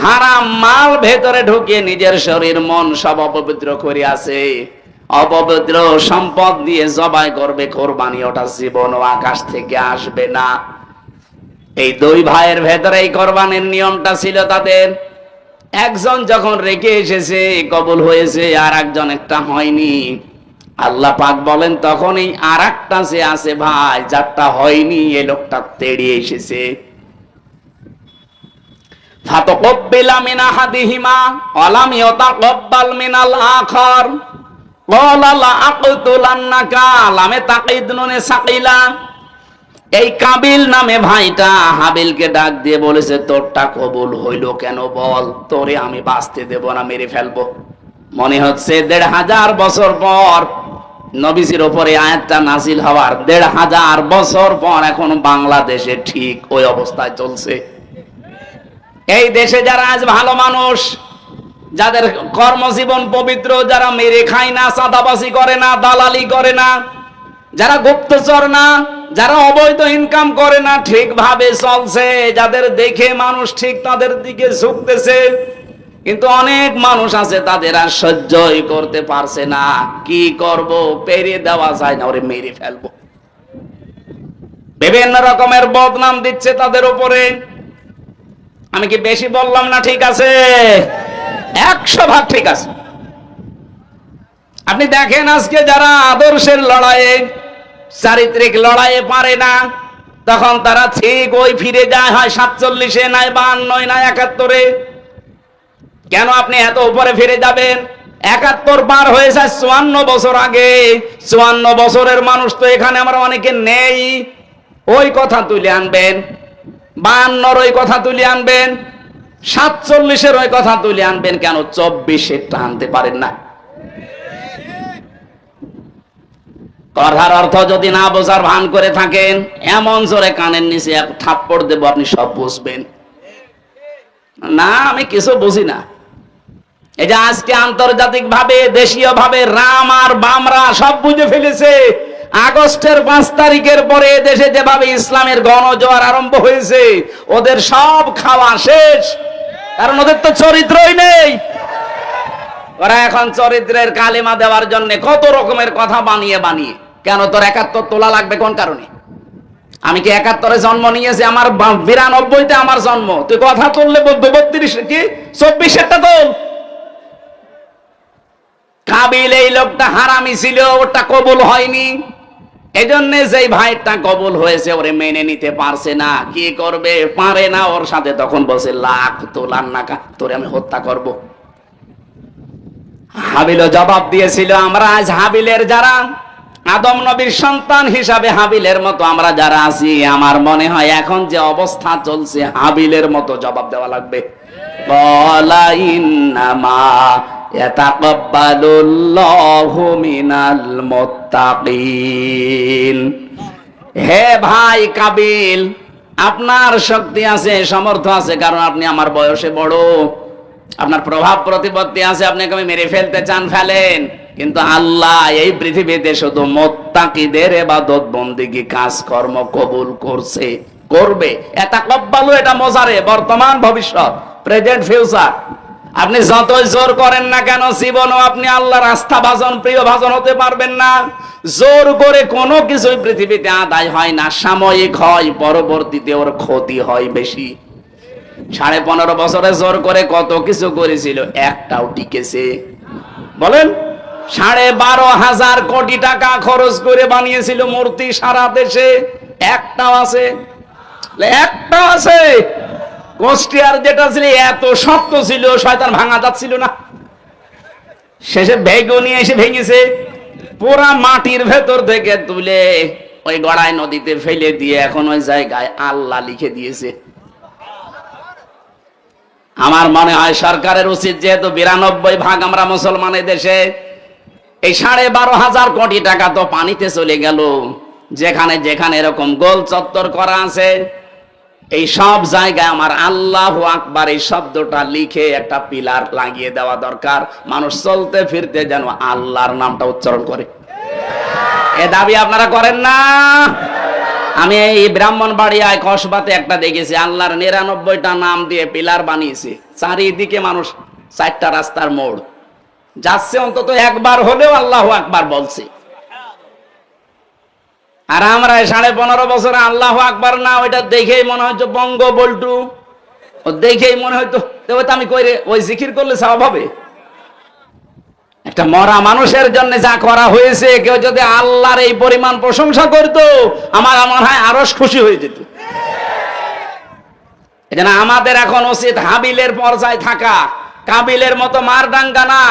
হারাম মাল ভেতরে ঢুকিয়ে নিজের শরীর মন সব অপবিত্র করে আছে। অপবিত্র সম্পদ দিয়ে জবাই করবে কোরবানি, ওটা জীবনও আকাশ থেকে আসবে না। এই 2 ভাইয়ের ভেতরে এই কোরবানির নিয়মটা ছিল তাদের। একজন যখন রেখে এসেছে কবুল হয়েছে, আর একজন একটা হয়নি। আল্লাহ পাক বলেন তখন এই আর একটা যে আছে ভাই, যারটা হয়নি, এই লোকটা তেড়িয়ে এসেছে। ফাতাকাব্বালা মিন আহাদিহিমা ওয়া লাম ইয়াতাকাব্বাল মিনাল আখার ক্বালা লা আকতুলান্নাকা লামে তাকিদ নুনে সাকিলা। এই কাবিল নামে ভাইটা হাবিলকে ডাক দিয়ে বলেছে, তোরটা কবুল হইল কেন বল, তোরে আমি বাঁচতে দেব না, মেরে ফেলবো। মনে হচ্ছে 1500 বছর পর নবীজির উপরে আয়াতটা নাজিল হওয়ার 1500 বছর পর এখন বাংলাদেশে ঠিক ওই অবস্থায় চলছে। এই দেশে যারা আজ ভালো মানুষ, যাদের কর্মজীবন পবিত্র, যারা মেরে খায় না, চাঁদাবাজি করে না, দালালি করে না, যারা গুপ্তচর না, যারা অবৈধ ইনকাম করে না, ঠিকভাবে চলছে, যাদের দেখে মানুষ ঠিক তাদের দিকে ঝুঁকতেছে, কিন্তু অনেক মানুষ আছে তাদের আর সহ্যই করতে পারছে না। কি করব, পেরিয়ে দেওয়া যায় না, ওরে মেরে ফেলবো। বিভিন্ন রকমের বদনাম দিচ্ছে তাদের উপরে। আমি কি বেশি বললাম না? ঠিক আছে, 100 ভাগ ঠিক আছে। আপনি দেখেন আজকে যারা আদর্শের লড়াইয়ে, চারিত্রিক লড়াইয়ে পারে না, তখন তারা ঠিক ওই ফিরে যায়, হয় 47-এ, নাই 52, নাই 71-এ। কেন আপনি এত উপরে ফিরে যাবেন? 71 পার হয়ে যায় 54 বছর আগে। 54 বছরের মানুষ তো এখানে আমরা অনেকে নেই। ওই কথা তুলে আনবেন, 52-র ওই কথা তুলে আনবেন, 47-এর ওই কথা তুলে আনবেন, কেন 24-এরটা আনতে পারেন না? কথার অর্থ যদি না বোঝার ভান করে থাকেন, এমন জোরে কানের নিচে এক থাপ্পড় দেব, আপনি সব বুঝবেন। না, আমি কিছু বুঝি না। এই যে আজকে আন্তর্জাতিক ভাবে, দেশীয় ভাবে রাম আর বামরা সব বুঝে ফেলেছে। আগস্টের 5 তারিখের পরে দেশে যেভাবে ইসলামের গণজোয়ার আরম্ভ হয়েছে, ওদের সব খাওয়া শেষ, কারণ ওদের তো চরিত্রই নেই। ওরা এখন চরিত্রের কালিমা দেওয়ার জন্য কত রকমের কথা বানিয়ে বানিয়ে। কেন তোর 71 তোলা লাগবে কোন কারণে? আমি কি 71-এ জন্ম নিয়েছি? আমার 92-তে আমার জন্ম। তুই কথা তুললে 32 কি 24-এরটা তোল। কাবিল এই লোকটা হারামি ছিল, ওটা কবুল হয়নি। এই জন্য যেই ভাইটা কবুল হয়েছে ওরে মেনে নিতে পারছে না। কি করবে, পারে না ওর সাথে। তখন বলছে, লাখ তোলার নাকা, তোরে আমি হত্যা করব। হাবিলও জবাব দিয়েছিল। আমরা আজ হাবিলের যারা আদম নবীর সন্তান হিসাবে হাবিলের মতো আমরা যারা আছি, আমার মনে হয় এখন যে অবস্থা চলছে হাবিলের মতো জবাব দেওয়া লাগবে। ক্বালা ইন্নামা ইয়াতাকাব্বালুল্লাহু মিনাল মুত্তাকিন। হে ভাই কাবিল, আপনার শক্তি আছে, সামর্থ্য আছে, কারণ আপনি আমার বয়সে বড়, আপনার প্রভাব প্রতিপত্তি আছে, আপনাকে আমি মেরে ফেলতে চান, ফেলেন। কিন্তু আল্লাহ এই পৃথিবীতে শুধু মুত্তাকিদের ইবাদত বন্দেগী কাজকর্ম কবুল করছে, করবে। এটা কব্বালু, এটা মজারে, বর্তমান ভবিষ্যৎ, প্রেজেন্ট ফিউচার। আপনি যতই জোর করেন না কেন, জীবনও আপনি আল্লাহর আস্থাভাজন, প্রিয় ভাজন হতে পারবেন না। জোর করে কোনো কিছুই পৃথিবীতে আদায় হয় না, সাময়িক হয়, পরবর্তীতে ওর ক্ষতি হয় বেশি। 15.5 বছরে জোর করে কত কিছু করেছিল, একটাও টিকেছে? বলেন। 12,500 কোটি টাকা খরচ করে বানিয়েছিল মূর্তি সারা দেশে, একটাও আছে? একটা আছে। কোষ্টিয়ার যেটা ছিল এত শক্ত ছিল, শয়তান ভাঙা যাচ্ছিল না, শেষে ভেগো নিয়ে এসে ভেঙেছে। পুরা মাটির ভেতর থেকে তুলে ওই গড়াই নদীতে ফেলে দিয়ে এখন ওই জায়গায় আল্লাহ লিখে দিয়েছে। আমার মনে হয় সরকারের উচিত, যেহেতু 92% আমরা মুসলমানের দেশে, এই 12,500 কোটি টাকা তো পানিতে চলে গেল। যেখানে যেখানে এরকম গোল চত্বর করা আছে, এই সব জায়গায় আমার আল্লাহু আকবার এই শব্দটা লিখে একটা পিলার লাগিয়ে দেওয়া দরকার। মানুষ চলতে ফিরতে যেন আল্লাহর নামটা উচ্চারণ করে। এ দাবি আপনারা করেন না? আমি এই ব্রাহ্মণবাড়িয়ায় কসবাতে একটা দেখেছি, আল্লাহর 99টা নাম দিয়ে পিলার বানিয়েছে। চারিদিকে মানুষ, 4টা রাস্তার মোড় যাচ্ছে, অন্তত একবার হলেও আল্লাহু আকবার বলছে। আর আমরা 15.5 বছরে আল্লাহু আকবার না, ওইটা দেখেই মনে হচ্ছে বঙ্গ বল্টু, ও দেখেই মনে হয়তো আমি কইরে ওই জিকির করলে সওয়াব হবে। একটা মরা মানুষের জন্য যা করা হয়েছে, কেউ যদি আল্লাহর এই পরিমাণ প্রশংসা করতো, আমার মনে হয় আরো খুশি হয়ে যেত। এজন্য আমাদের এখন উচিত হাবিলের পর্যায়ে থাকা, কাবিলের মতো মারদাঙ্গা না।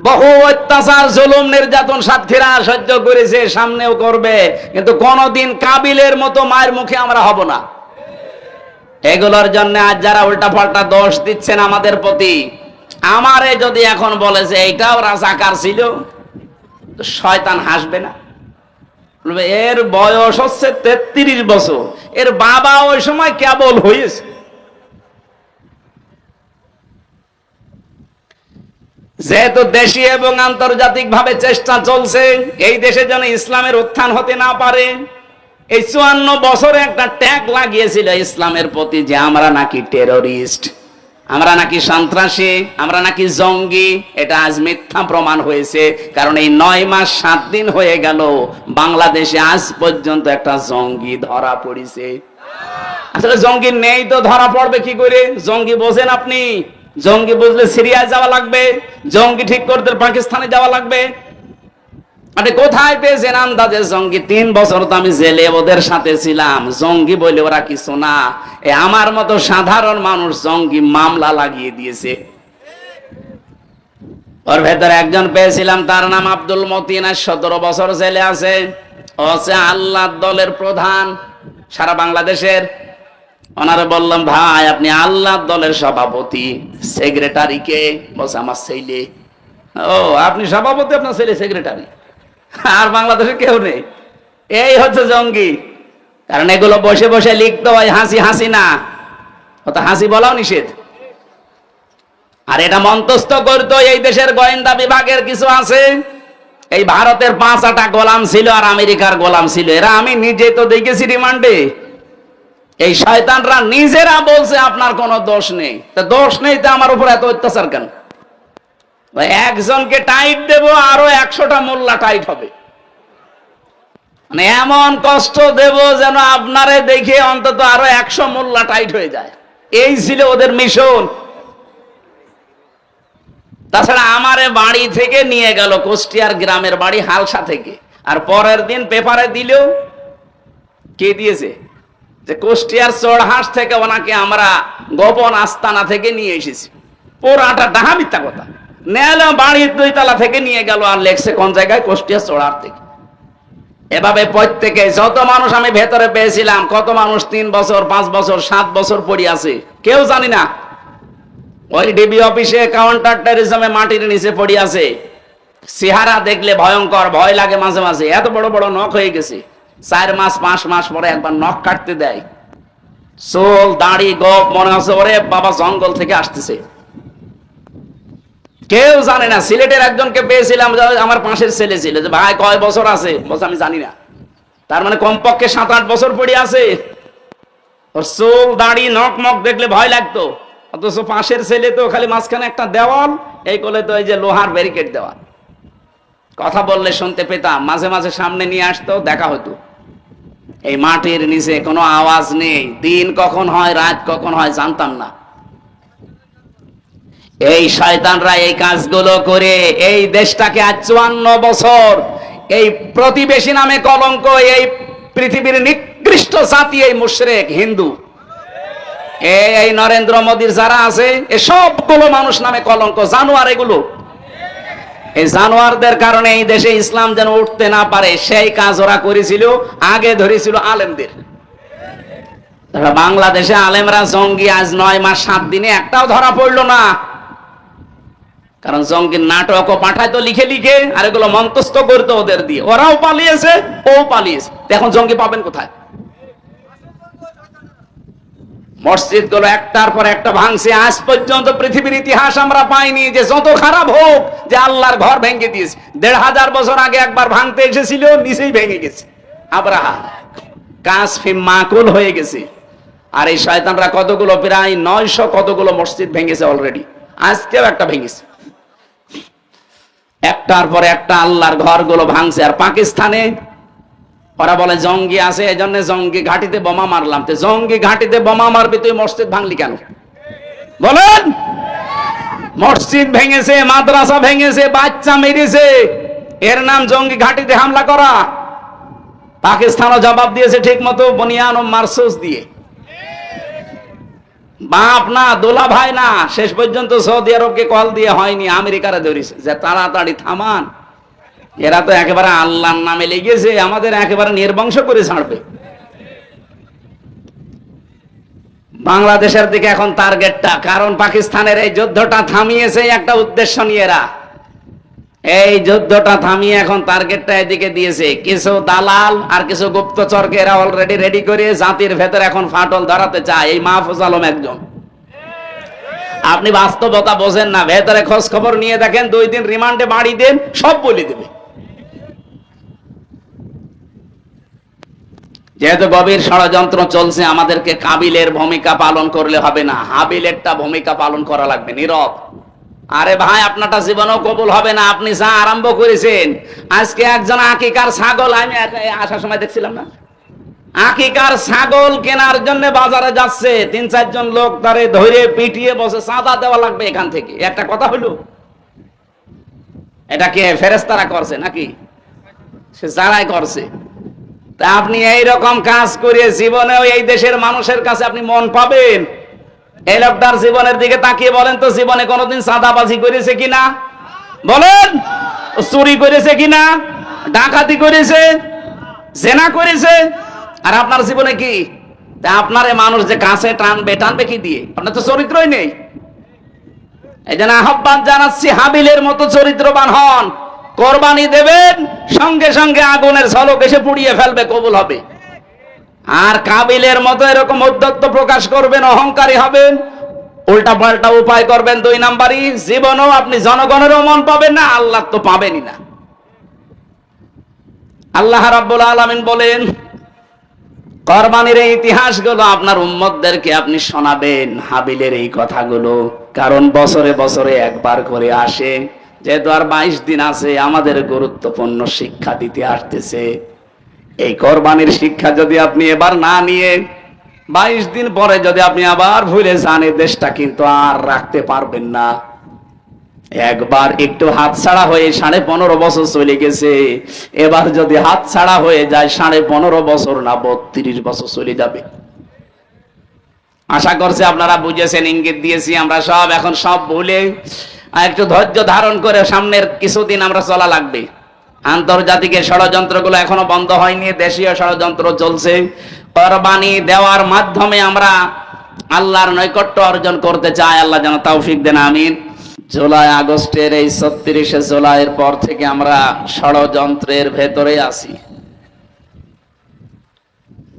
বহু অত্যাচার, জুলুম, নির্যাতন সাথীরা সহ্য করেছে, সামনেও করবে, কিন্তু কোনদিন কাবিলের মতো মায়ের মুখে আমরা হব না। এগুলোর জন্য আজ যারা উল্টা পাল্টা দোষ দিচ্ছেন আমাদের প্রতি, আমারে যদি এখন বলে যে এইটাও রাজাকার ছিল, তো শয়তান হাসবে না? এর বয়স হচ্ছে 33 বছর, এর বাবা ওই সময় কেবল হয়েছে। যেহেতু দেশি এবং আন্তর্জাতিক ভাবে চেষ্টা চলছে এই দেশে যেন ইসলামের উত্থান হতে না পারে, এই 54 বছরে একটা ট্যাগ লাগিয়েছিল ইসলামের প্রতি যে আমরা নাকি টেররিস্ট, আমরা নাকি সন্ত্রাসী, আমরা নাকি জঙ্গি। এটা আজ মিথ্যা প্রমাণ হয়েছে, কারণ এই 9 মাস 7 দিন হয়ে গেল বাংলাদেশে আজ পর্যন্ত একটা জঙ্গি ধরা পড়েছে। আসলে জঙ্গি নেই তো ধরা পড়বে কি করে? জঙ্গি বোঝেন আপনি? জঙ্গি বুঝলে সিরিয়ায় যাওয়া লাগবে, জঙ্গি ঠিক করতে পাকিস্তানে যাওয়া লাগবে। আপনি কোথায় পেয়েছেন আন্দাজে জঙ্গি? 3 বছর তো আমি জেলে ওদের সাথে ছিলাম, জঙ্গি বলে ওরা কিছু না। আমার মতো সাধারণ মানুষ জঙ্গি মামলা লাগিয়ে দিয়েছে। ওর ভেতরে একজন পেয়েছিলাম, তার নাম আব্দুল মতিন, 17 বছর জেলে আছে। ও হচ্ছে আল্লাহর দলের প্রধান সারা বাংলাদেশের। ওনারে বললাম, ভাই আপনি আল্লাহর দলের সভাপতি, সেক্রেটারি কে? বলছে আমার ছেলে। ও আপনি সভাপতি, আপনার ছেলে সেক্রেটারি, আর বাংলাদেশে কেউ নেই। এই হচ্ছে জঙ্গি। কারণ এগুলো বসে বসে লিখতে হয় হাসি হাসি না, অত হাসি বলাও নিষেধ। আর এটা মন্তস্থ করতো এই দেশের গোয়েন্দা বিভাগের কিছু আছে। এই ভারতের 5টা গোলাম ছিল আর আমেরিকার গোলাম ছিল, এরা আমি নিজে তো দেখেছি রিমান্ডে। এই শয়তানরা নিজেরা বলছে আপনার কোনো দোষ নেই। তা দোষ নেই তো আমার উপর এত অত্যাচার কেন? একজনকে টাইট দেব, আরো 100টা মোল্লা টাইট হবে। মানে এমন কষ্ট দেব যেন আপনারে দেখে অন্তত আরো 100 মোল্লা টাইট হয়ে যায়। এই ছিল ওদের মিশন। তাছাড়া আমারে বাড়ি থেকে নিয়ে গেল কুষ্টিয়ার গ্রামের বাড়ি হালসা থেকে, আর পরের দিন পেপারে দিল, কে দিয়েছে, যে কুষ্টিয়ার চোরহাঁস থেকে ওনাকে আমরা গোপন আস্তানা থেকে নিয়ে এসেছি। পুরাটা ডাহা মিথ্যা কথা। নেলো বাড়ির 2 তলা থেকে নিয়ে গেল, আর লেখছে কোন জায়গায়, কুষ্টিয়ার চোরহাট থেকে। এভাবে প্রত্যেকে যত মানুষ আমি ভেতরে পেয়েছিলাম, কত মানুষ 3 বছর 5 বছর 7 বছর পড়ে আছে কেউ জানি না। ওই ডিবি অফিসে কাউন্টার টেরিজমে মাটির নিচে পড়ে আছে। চেহারা দেখলে ভয়ঙ্কর, ভয় লাগে মাঝে মাঝে। এত বড় বড় নখ হয়ে গেছে। 4 মাস 5 মাস পরে একবার নখ কাটতে দেয়। চুল দাড়ি গোপ, মনে হচ্ছে ওরে বাবা জঙ্গল থেকে আসতেছে। কেউ জানে না। সিলেটের একজনকে পেয়েছিলাম, আমার পাশের ছেলে ছিল, যে ভাই কয় বছর আছে? বলছে আমি জানি না। তার মানে কমপক্ষে 7-8 বছর পড়ে আছে। ওর চুল দাড়ি নখ মখ দেখলে ভয় লাগতো। অথচ পাশের ছেলে তো খালি মাঝখানে একটা দেওয়াল, এই কোলে তো এই যে লোহার ব্যারিকেড দেওয়া। কথা বললে শুনতে পেতাম, মাঝে মাঝে সামনে নিয়ে আসতো, দেখা হতো। এই মাটির নিচে কোনো আওয়াজ নেই, দিন কখন হয় রাত কখন হয় জানতাম না। এই শয়তানরা এই কাজগুলো করে এই দেশটাকে আজ 54 বছর এই প্রতিবেশী নামে কলঙ্ক, এই পৃথিবীর নিকৃষ্ট জাতি, এই মুশরিক হিন্দু, এই নরেন্দ্র মোদীর যারা আছে, এই সবগুলো মানুষ নামে কলঙ্ক, জানোয়ার এগুলো। এই জানোয়ারদের কারণে এই দেশে ইসলাম যেন উঠতে না পারে, সেই কাজ ওরা করেছিল। আগে ধরেছিল আলেমদের। বাংলাদেশে আলেমরা জঙ্গি আজ 9 মাস 7 দিনে একটাও ধরা পড়লো না। কারণ জঙ্গির নাটকও পাঠাইতো লিখে লিখে, আর এগুলো মন্তস্থ করতো ওদের দিয়ে। ওরাও পালিয়েছে, ও পালিয়েছে। এখন জঙ্গি পাবেন কোথায়? মসজিদ গুলো একটার পর একটা ভাঙছে। আজ পর্যন্ত পৃথিবীর ইতিহাস আমরা পাইনি যে যত খারাপ হোক, যে আল্লাহর ঘর ভেঙে দিয়েছে। 1500 বছর আগে একবার ভাঙতে এসেছিল, নিচেই ভেঙে গেছে। আব্রাহা কাসফি মাকুল হয়ে গেছে। আর এই শয়তানরা কতগুলো, প্রায় 900 কতগুলো মসজিদ ভেঙেছে অলরেডি। আজকেও একটা ভেঙেছে। একটার পর একটা আল্লাহর ঘরগুলো ভাঙছে। আর পাকিস্তানে ওরা বলে জঙ্গি আছে, এই জন্য জঙ্গি ঘাটিতে বোমা মারলাম। তো জঙ্গি ঘাটিতে বোমা মারবি, তুই মসজিদ ভাঙলি কেন বলেন? মসজিদ ভেঙেছে, মাদ্রাসা ভেঙেছে, বাচ্চা মেরেছে, এর নাম জঙ্গি ঘাটিতে হামলা করা? পাকিস্তানও জবাব দিয়েছে ঠিক মতো, বুনিয়ান ও মারসুস দিয়ে। বাপ না, দোলা ভাই না, শেষ পর্যন্ত সৌদি আরবকে কল দিয়ে হয়নি, আমেরিকারে ধরেছে যে তাড়াতাড়ি থামান, এরা তো একেবারে আল্লাহর নামে লেগেছে, আমাদের একেবারে নির্বংশ করে ছাড়বে। বাংলাদেশের দিকে এখন টার্গেটটা, কারণ পাকিস্তানের এই যুদ্ধটা থামিয়েছে একটা উদ্দেশ্য নিয়ে। এরা এই যুদ্ধটা থামিয়ে এখন টার্গেটটা এদিকে দিয়েছে। কিছু দালাল আর কিছু গুপ্তচরকে এরা অলরেডি রেডি করে জাতির ভেতর এখন ফাটল ধরাতে চায়। এই মাহফুজ আলম একজন। আপনি বাস্তবতা বোঝেন না, ভেতরে খোঁজ খবর নিয়ে দেখেন, 2 দিন রিমান্ডে বাড়ি দেন, সব বলে দেবে। যেহেতু গভীর ষড়যন্ত্র চলছে, আমাদেরকে কাবিলের ভূমিকা পালন করলে হবে না, হাবিলেরটা ভূমিকা পালন করা লাগবে, নীরব। আরে ভাই, আপনারটা জীবনেও কবুল হবে না। আপনি যা আরম্ভ করেছেন, আজকে একজন আকিকার ছাগল, আমি আসার সময় দেখছিলাম না, আকিকার ছাগল কেনার জন্য বাজারে যাচ্ছে, 3-4 জন লোক তারে ধরে পিটিয়ে বসে, চাঁদা দেওয়া লাগবে এখান থেকে। একটা কথা হলো, এটা কে ফেরেশতারা করছে নাকি? সে যারাই করছে। তা আপনি এইরকম কাজ করে জীবনেও এই দেশের মানুষের কাছে আপনি মন পাবেন? এই লোকটার জীবনের দিকে তাকিয়ে বলেন তো, জীবনে কোনোদিন চাঁদাবাজি করেছে কিনা বলেন? চুরি করেছে কিনা? ডাকাতি করেছে? জেনা করেছে? আর আপনার জীবনে কি? তা আপনার মানুষ যে কাছে টানবে, টানবে কি দিয়ে? আপনার তো চরিত্রই নেই। এই জন্য আহ্বান জানাচ্ছি, হাবিলের মতো চরিত্রবান হন। কোরবানি দেবেন, সঙ্গে সঙ্গে আগুনের ঝলক এসে পুড়িয়ে ফেলবে, কবুল হবে। আর কাবিলের মতো এরকম ঔদ্ধত্য প্রকাশ করবেন, অহংকারী হবেন, উল্টা পাল্টা উপায় করবেন, 2 নাম্বারই, জীবনেও আপনি জনগণেরও মন পাবেন না, আল্লাহ তো পাবেনই না। আল্লাহ রাব্বুল আলামিন বলেন, কোরবানির এই ইতিহাসগুলো আপনার উম্মতদেরকে আপনি শোনাবেন, হাবিলের এই কথাগুলো, কারণ বছরে বছরে একবার করে আসে। যেহেতু আর 22 দিন আছে, আমাদের গুরুত্বপূর্ণ শিক্ষা দিতে আসতেছে। এই কোরবানির শিক্ষা যদি আপনি এবার না নিয়ে 22 দিন পরে যদি আপনি আবার ভুলে যান, এই দেশটা কিন্তু আর রাখতে পারবেন না। একবার একটু হাতছাড়া হয়ে 15.5 বছর চলে গেছে, এবার যদি হাতছাড়া হয়ে যায় 15.5 বছর না 32 বছর চলে যাবে। আশা করছি আপনারা বুঝেছেন, ইঙ্গিত দিয়েছি আমরা সব। এখন সব ভুলে একটু ধৈর্য ধারণ করে সামনের কিছুদিন আমরা চলা লাগবে। আন্তর্জাতিক ষড়যন্ত্রগুলো এখনো বন্ধ হয়নি, দেশীয় ষড়যন্ত্র চলছে। কোরবানি দেওয়ার মাধ্যমে আমরা আল্লাহর নৈকট্য অর্জন করতে চাই, আল্লাহ যেন তৌফিক দেন, আমিন। জুলাই আগস্টের এই 36শে জুলাইয়ের পর থেকে আমরা ষড়যন্ত্রের ভেতরে আছি।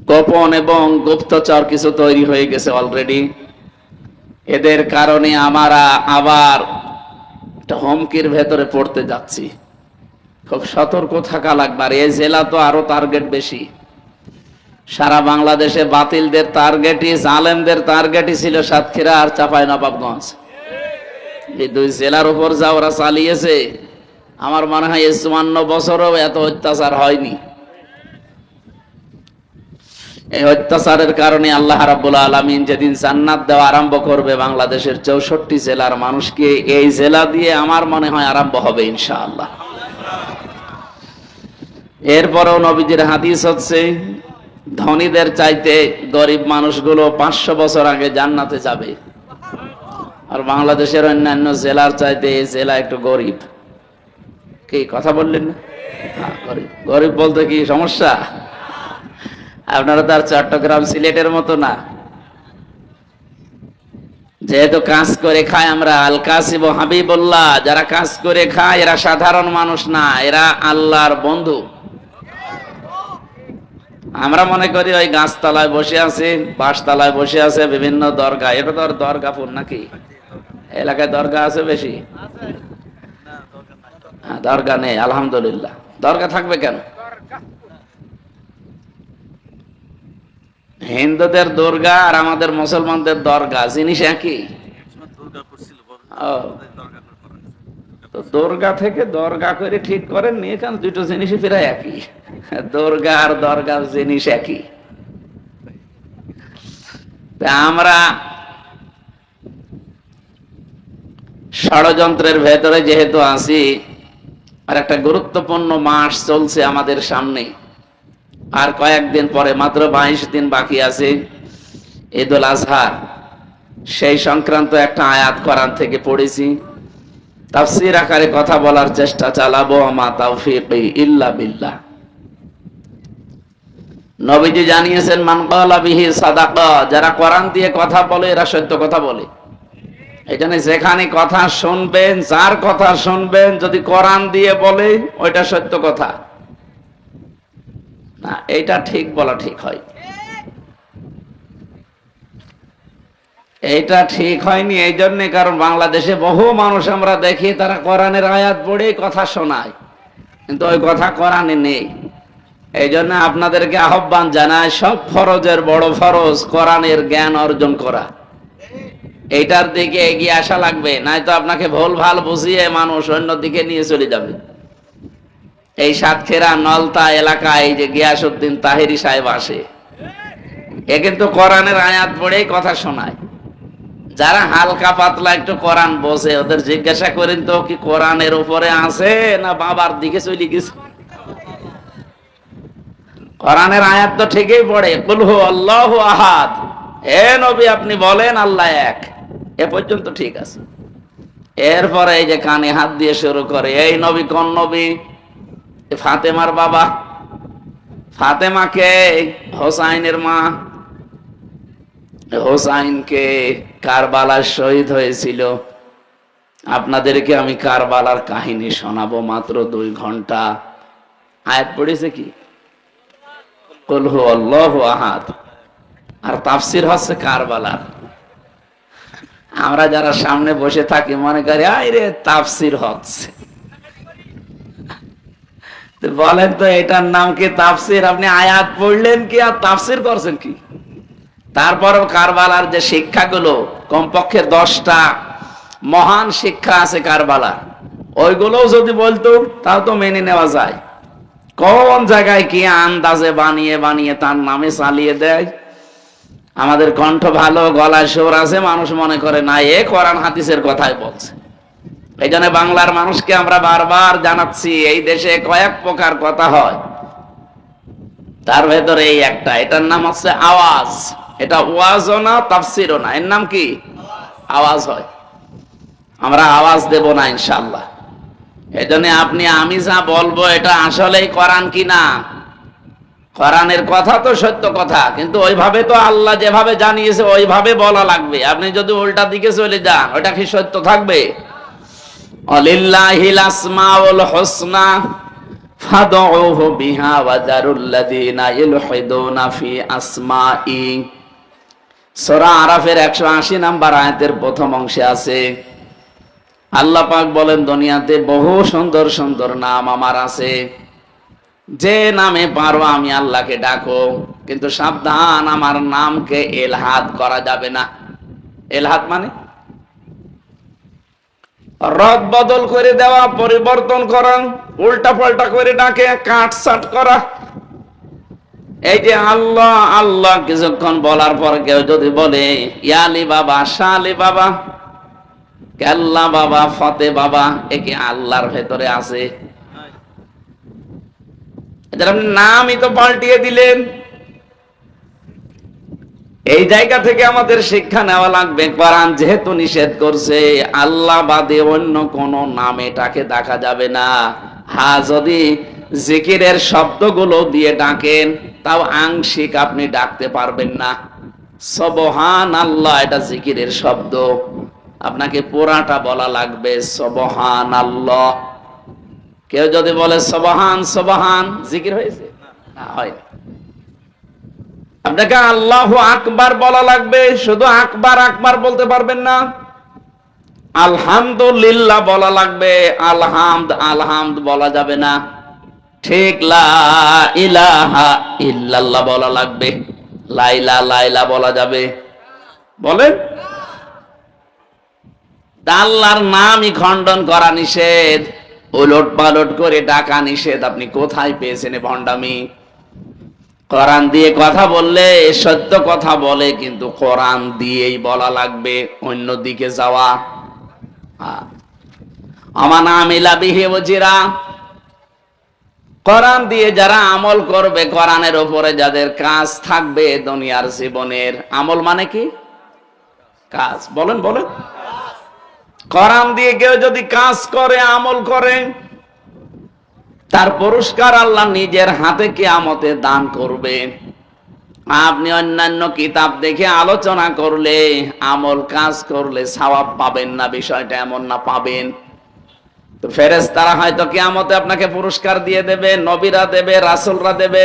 গোপন এবং গুপ্তচর কিছু তৈরি হয়ে গেছে অলরেডি। এদের কারণে আমরা আবার একটা হুমকির ভেতরে পড়তে যাচ্ছি। খুব সতর্ক থাকা লাগবে। আর এই জেলা তো আরো টার্গেট বেশি। সারা বাংলাদেশে বাতিলদের টার্গেটই, জালেমদের টার্গেটই ছিল সাতক্ষীরা আর চাঁপাইনবাবগঞ্জ। এই 2 জেলার উপর যা ওরা চালিয়েছে, আমার মনে হয় 54 বছরও এত অত্যাচার হয়নি। এই অত্যাচারের কারণে আল্লাহ রাব্বুল আলামিন যেদিন জান্নাত দেওয়া আরম্ভ করবে বাংলাদেশের 64 জেলার মানুষকে, এই জেলা দিয়ে আমার মনে হয় আরম্ভ হবে ইনশাআল্লাহ। এরপরেও নবীজির হাদিস হচ্ছে, ধনীদের চাইতে গরিব মানুষগুলো 500 বছর আগে জান্নাতে যাবে। আর বাংলাদেশের অন্যান্য জেলার চাইতে এই জেলা একটু গরিব। কি কথা বললেন না? গরিব গরিব বলতে কি সমস্যা? আপনারা তো আর চট্টগ্রাম সিলেটের মতো না। যেহেতু কাজ করে খায় আমরা, আল কাসিব হাবিবুল্লাহ, যারা কাজ করে খায় এরা সাধারণ মানুষ না, এরা আল্লাহর বন্ধু। আমরা মনে করি ওই গাছতলায় বসে আছে, বাঁশতলায় বসে আছে বিভিন্ন দরগা। এটা তো আর দরগাপুর নাকি? এলাকায় দরগা আছে বেশি? দরগা নেই, আলহামদুলিল্লাহ। দরগা থাকবে কেন? হিন্দুদের দুর্গা আর আমাদের মুসলমানদের দরগা জিনিস একই। তো দুর্গা থেকে দরগা করে ঠিক করেন নিয়ে, কারণ দুটো জিনিসই প্রায় একই। দুর্গা আর দরগার জিনিস একই। আমরা ষড়যন্ত্রের ভেতরে যেহেতু আছি, আর একটা গুরুত্বপূর্ণ মাস চলছে আমাদের সামনে। আর কয়েকদিন পরে, মাত্র 22 দিন বাকি আছে ঈদুল আজহা। সেই সংক্রান্ত একটা আয়াত কোরআন থেকে পড়েছি, তাফসীর আকারে কথা বলার চেষ্টা চালাবো। মা তাওফীকি ইল্লা বিল্লাহ। নবীজি জানিয়েছেন, মান ক্বালা বিহি সাদাকা, যারা কোরআন দিয়ে কথা বলে এরা সত্য কথা বলে। এখানে যেখানে কথা শুনবেন, যার কথা শুনবেন, যদি কোরআন দিয়ে বলে ওইটা সত্য কথা না, এইটা ঠিক বলা ঠিক হয়। এইটা ঠিক হয়নি এই জন্যে, কারণ বাংলাদেশে বহু মানুষ আমরা দেখি তারা কোরআনের আয়াত পড়ে কথা শোনায়, কিন্তু ওই কথা কোরআনে নেই। এই জন্য আপনাদেরকে আহ্বান জানায়, সব ফরজের বড় ফরজ কোরআনের জ্ঞান অর্জন করা। এইটার দিকে এগিয়ে আসা লাগবে, নয়তো আপনাকে ভুল ভাল বুঝিয়ে মানুষ অন্য দিকে নিয়ে চলে যাবে। এই সাতক্ষীরা নলতা এলাকায় এই যে গিয়াসউদ্দিন তাহেরি সাহেব আসে, এ কিন্তু কোরআনের আয়াত পড়েই কথা শোনায়। যারা হালকা পাতলা একটু কোরআন বোঝে ওদের জিজ্ঞাসা করেন তো, কি কোরআনের উপরে আছে না বাবার দিকে চলে গেছে? কোরআনের আয়াত তো ঠিকই পড়ে, কুল হু আল্লাহু আহাদ, হে নবী আপনি বলেন আল্লাহ এক, এ পর্যন্ত ঠিক আছে। এরপরে এই যে কানে হাত দিয়ে শুরু করে, এই নবী কোন নবী? ফাতেমার বাবা। ফাতেমাকে হোসাইনের মা। হোসাইনকে কারবালার শহীদ হয়েছিল। আপনাদেরকে আমি কারবালার কাহিনী শোনাবো মাত্র 2 ঘন্টা। আয়াত পড়েছে কি? কুল হু আল্লাহু আহাদ, আর তাফসীর হচ্ছে কারবালার। আমরা যারা সামনে বসে থাকি মনে করি আরে তাফসীর হচ্ছে। বলেন তো এটার নাম কি তাফসীর? আপনি আয়াত পড়লেন কি আর তাফসীর করছেন কি? তারপরেও কারবালার যে শিক্ষাগুলো, কমপক্ষে 10টা মহান শিক্ষা আছে কারবালার, ওইগুলোও যদি বলতো তাও তো মেনে নেওয়া যায়। কোন জায়গায় কি আন্দাজে বানিয়ে বানিয়ে তার নামে চালিয়ে দেয়। আমাদের কণ্ঠ ভালো, গলায় সুর আছে, মানুষ মনে করে না এ কোরআন হাদিসের কথাই বলছে। এই জন্য বাংলার মানুষকে আমরা বারবার জানাচ্ছি, এই দেশে কয়েক প্রকার কথা হয়, তার ভেতরে এই একটা, এটার নাম হচ্ছে আওয়াজ। এটা ওয়াজও না তাফসীরও না, এর নাম কি? আওয়াজ হয়। আমরা আওয়াজ দেব না ইনশাআল্লাহ। এজন্য আপনি আমি যা বলবো এটা আসলেই কোরআন কিনা, কোরআনের কথা তো সত্য কথা, কিন্তু ওইভাবে তো আল্লাহ যেভাবে জানিয়েছে ওইভাবে বলা লাগবে। আপনি যদি উল্টা দিকে চলে যান, ওটা কি সত্য থাকবে? আলিল্লাহিল আসমাউল হুসনা ফাদউহু বিহা ওয়া যারুল্লাযিনা ইলহিদুনা ফি আসমাই। সূরা আরাফের 180 নম্বর আয়াতের প্রথম অংশে আছে, আল্লাহ পাক বলেন দুনিয়াতে বহু সুন্দর সুন্দর নাম আমার আছে, যে নামে পারো আমি আল্লাহকে ডাকো, কিন্তু সাবধান আমার নামকে এলহাদ করা যাবে না। এলহাদ মানে রদ বদল করে দেওয়া, পরিবর্তন করা, উল্টা পাল্টা করে ডাকে, কাটছাট করা। এই যে আল্লাহ আল্লাহ কিছুক্ষণ বলার পর কেউ যদি বলে ইয়ালি বাবা, শালি বাবা, কেল্লা বাবা, ফতে বাবা, এ কি আল্লাহর ভেতরে আছে? আপনি নামই তো পাল্টিয়ে দিলেন। এই জায়গা থেকে আমাদের শিক্ষা নেওয়া লাগবে, কোরআন যেহেতু নিষেধ করছে, আল্লাহ বাদে অন্য কোন নামে এটাকে ডাকা যাবে না। হ্যাঁ, যদি জিকিরের শব্দগুলো দিয়ে ডাকেন তাও আংশিক আপনি ডাকতে পারবেন না। সুবহানাল্লাহ এটা জিকিরের শব্দ, আপনাকে পুরাটা বলা লাগবে সুবহানাল্লাহ। কেউ যদি বলে সুবহান সুবহান, জিকির হয়েছে? না, হয়নি। আপনাকে আল্লাহু আকবার বলা লাগবে, শুধু আকবার আকবার বলতে পারবেন না। আলহামদুলিল্লাহ বলা লাগবে, আলহামদ আলহামদ বলা যাবে না। ঠিক লা ইলাহা ইল্লাল্লাহ বলা লাগবে, লাইলা লাইলা বলা যাবে? বলেন। আল্লাহর নামই খণ্ডন করা নিষেধ, উলট পালট করে ডাকা নিষেধ। আপনি কোথায় পেয়েছেন এ ভণ্ডামি? কোরআন দিয়ে কথা বললে সত্য কথা বলে, কিন্তু কোরআন দিয়েই বলা লাগবে, অন্য দিকে যাওয়া। আমার আমিলা বিহি ওয়াজিরা, কোরআন দিয়ে যারা আমল করবে, কোরআনের উপরে যাদের কাজ থাকবে দুনিয়ার জীবনের। আমল মানে কি? কাজ। বলেন বলেন। কোরআন দিয়ে কেউ যদি কাজ করে, আমল করে, তার পুরস্কার আল্লাহ নিজের হাতে কিয়ামতে দান করবে। আপনি অন্যান্য কিতাব দেখে আলোচনা করলে, আমল কাজ করলে সওয়াব পাবেন না, বিষয়টা এমন না, পাবেন। তো ফেরেশতারা হয়তো কিয়ামতে আপনাকে পুরস্কার দিয়ে দেবে, নবীরা দেবে, রাসূলরা দেবে।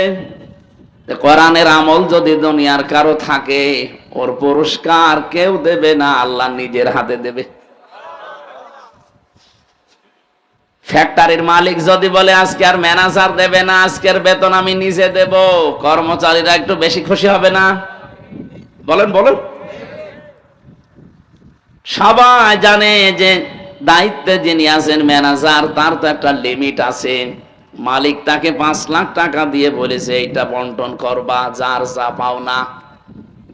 কোরআনের আমল যদি দুনিয়ার কারো থাকে, ওর পুরস্কার কেউ দেবে না, আল্লাহ নিজের হাতে দেবে। ফ্যাক্টরির মালিক যদি বলে আজকে আর ম্যানেজার দেবে না, আজকের বেতন আমি নিজে দেব, কর্মচারীরা একটু বেশি খুশি হবে না? বলেন বলেন। সবাই জানে যে দায়িত্বে যিনি আছেন ম্যানেজার, তার তো একটা লিমিট আছে। মালিক তাকে 5 লাখ টাকা দিয়ে বলেছে এইটা বন্টন করবা, যার যা পাওনা।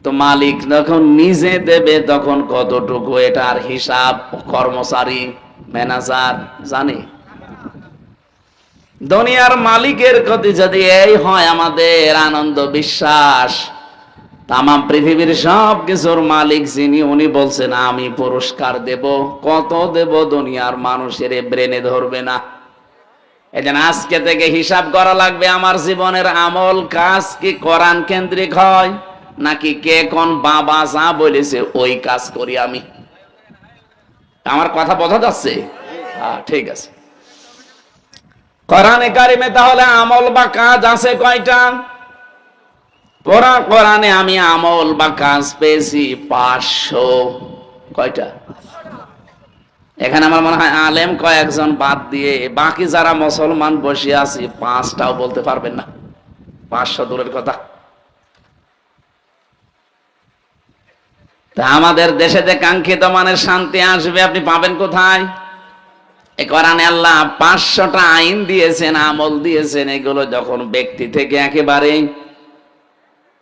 তো মালিক যখন নিজে দেবে তখন কতটুকু, এটার হিসাব কর্মচারী ম্যানেজার জানে। দুনিয়ার মালিকের প্রতি যদি এই হয় আমাদের আনন্দ বিশ্বাস, তাম পৃথিবীর সব কিছুর মালিক যিনি, উনি বলছেন আমি পুরস্কার দেব। কত দেব দুনিয়ার মানুষের ব্রেনে ধরবে না। এজন্য আজকে থেকে হিসাব করা লাগবে, আমার জীবনের আমল কাজ কি কোরআন কেন্দ্রিক হয় নাকি কে কোন বাবা যা বলেছে ওই কাজ করি আমি। আমার কথা বোঝা যাচ্ছে? হ্যাঁ, ঠিক আছে। কোরআনে কারিমে তাহলে আমল বা কাজ আছে কয়টা? পুরা কোরআনে আমি আমল বা কাজ পেয়েছি 500। কয়টা? এখানে আমার মনে হয় আলেম কয়েকজন বাদ দিয়ে বাকি যারা মুসলমান বসে আছি 5টাও বলতে পারবেন না। 500 দূরের কথা। তা আমাদের দেশে যে কাঙ্ক্ষিত মানের শান্তি আসবে আপনি পাবেন কোথায়? এই কোরআনে আল্লাহ 500টা আইন দিয়েছেন, আমল দিয়েছেন। এগুলো যখন ব্যক্তি থেকে একেবারে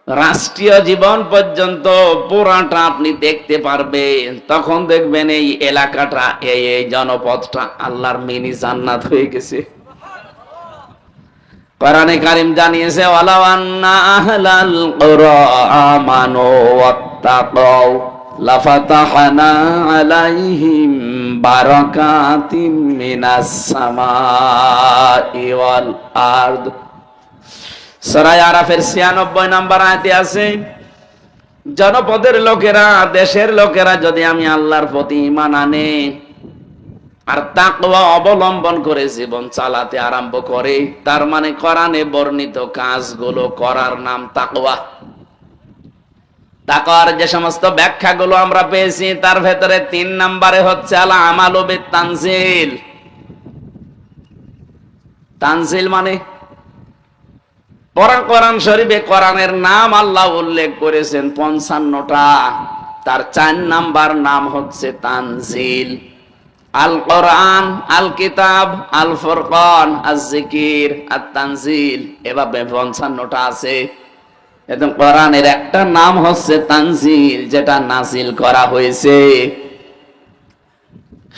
রাষ্ট্রীয় জীবন পর্যন্ত পুরাটা আপনি দেখতে পারবেন, তখন দেখবেন এই এলাকাটা, এই জনপদটা আল্লাহর মিনি জান্নাত হয়ে গেছে। কোরআনে কারীম জানিয়েছে ওয়ালাউ আন্না আহলাল কুরা আমানু ওয়াত্তাকাউ লাফাতাহনা আলাইহিম বারাকাতিম মিনাস সামাই ওয়াল আরদ। সূরা আরাফের 96 নম্বর আয়াতে আছে, জনপদের লোকেরা, দেশের লোকেরা যদি আমি আল্লাহর প্রতি ঈমান আনে আর তাকওয়া অবলম্বন করে জীবন চালাতে আরম্ভ করে, তার মানে কোরআনে বর্ণিত কাজগুলো করার নাম তাকওয়া। তাকওয়ার যে সমস্ত ব্যাখ্যাগুলো আমরা পেয়েছি তার ভেতরে 3 নম্বরে হচ্ছে আল আমালু বিত তানজিল। তানজিল মানে কোরআন শরীফে কোরআনের নাম আল্লাহ উল্লেখ করেছেন 55টা, তার 4 নাম্বার নাম হচ্ছে তানজিল। আল কোরআন, আল কিতাব, আল ফুরকান, আজ জিকির, আত তানজিল, এভাবে 55টা আছে। এবং কোরআনের একটা নাম হচ্ছে তানজিল, যেটা নাজিল করা হয়েছে।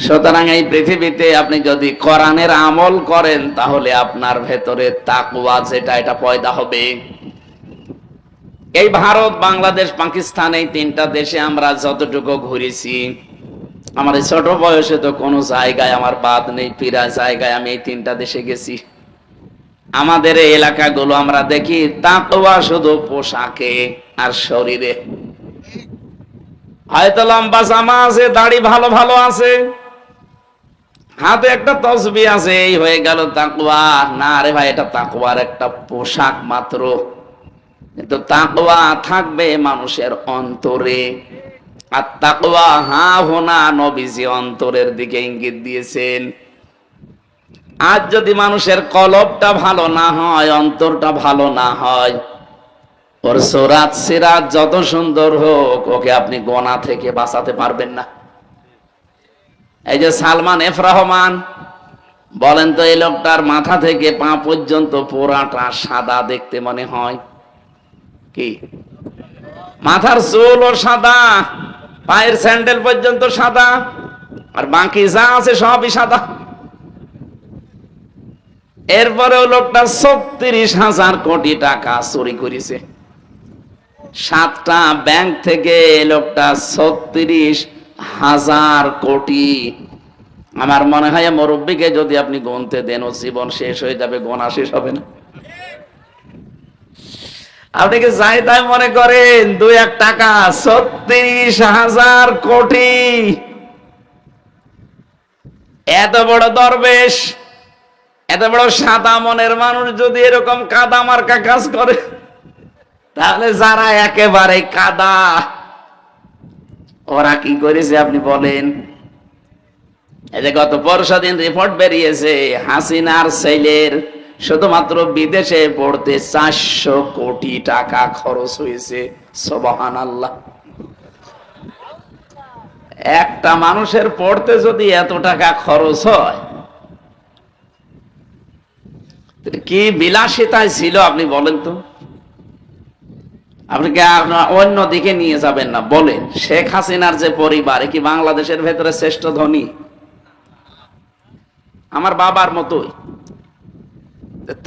সুতরাং এই পৃথিবীতে আপনি যদি কোরআনের আমল করেন তাহলে আপনার ভেতরে তাকওয়া যেটা, এটা পয়দা হবে। এই ভারত, বাংলাদেশ, পাকিস্তান, এই 3টা দেশে আমরা যতটুকু ঘুরেছি, আমার এই ছোট বয়সে তো কোনো জায়গায় আমার বাদ নেই, প্রায় জায়গায় আমি এই 3টা দেশে গেছি। আমাদের এই এলাকাগুলো আমরা দেখি তাকওয়া শুধু পোশাকে আর শরীরে। হয়তো লম্বা জামা আছে, দাড়ি ভালো ভালো আছে, হাতে একটা তসবিহ আছে, এই হয়ে গেল তাকওয়া। না রে ভাই, এটা তাকওয়ার একটা পোশাক মাত্র। কিন্তু তাকওয়া থাকবে মানুষের অন্তরে। আর তাকওয়া হাহুনা, নবীজি অন্তরের দিকে ইঙ্গিত দিয়েছেন। আজ যদি মানুষের কলবটা ভালো না হয়, অন্তরটা ভালো না হয়, ওর সুরাত সিরাত যত সুন্দর হোক, ওকে আপনি গোনা থেকে বাঁচাতে পারবেন না। এই যে সালমান এফ রহমান, বলেন তো এই লোকটার মাথা থেকে পা পর্যন্ত পুরাটা সাদা দেখতে মনে হয় কি? মাথার চুল ওর সাদা, পায়ের স্যান্ডেল পর্যন্ত সাদা, আর বাকি যা আছে সবই সাদা। এরপরেও লোকটা 36,000 কোটি টাকা চুরি করেছে। 7টা ব্যাংক থেকে লোকটা 36,000 কোটি। আমার মনে হয় মুরব্বীকে যদি আপনি গুনতে দেন, ও জীবন শেষ হয়ে যাবে, গোনা শেষ হবে না। আপনি কি যাই তাই মনে করেন 2-1 টাকা? 36,000 কোটি। এত বড় দরবেশ, এত বড় সাদা মনের মানুষ যদি এরকম কাদা মার্কা কাজ করে, তাহলে যারা একেবারে কাদা, ওরা কি করেছে আপনি বলেন? এই যে গত পরশু দিন রিপোর্ট বেরিয়েছে, হাসিনার ছেলের শুধুমাত্র বিদেশে পড়তে 400 কোটি টাকা খরচ হয়েছে। সুবহানাল্লাহ। একটা মানুষের পড়তে যদি এত টাকা খরচ হয়, কি বিলাসিতায় ছিল আপনি বলেন তো। আপনি কি অন্য দিকে নিয়ে যাবেন না? বলেন, শেখ হাসিনার যে পরিবার কি বাংলাদেশের ভেতরে শ্রেষ্ঠ ধনী? আমার বাবার মতোই।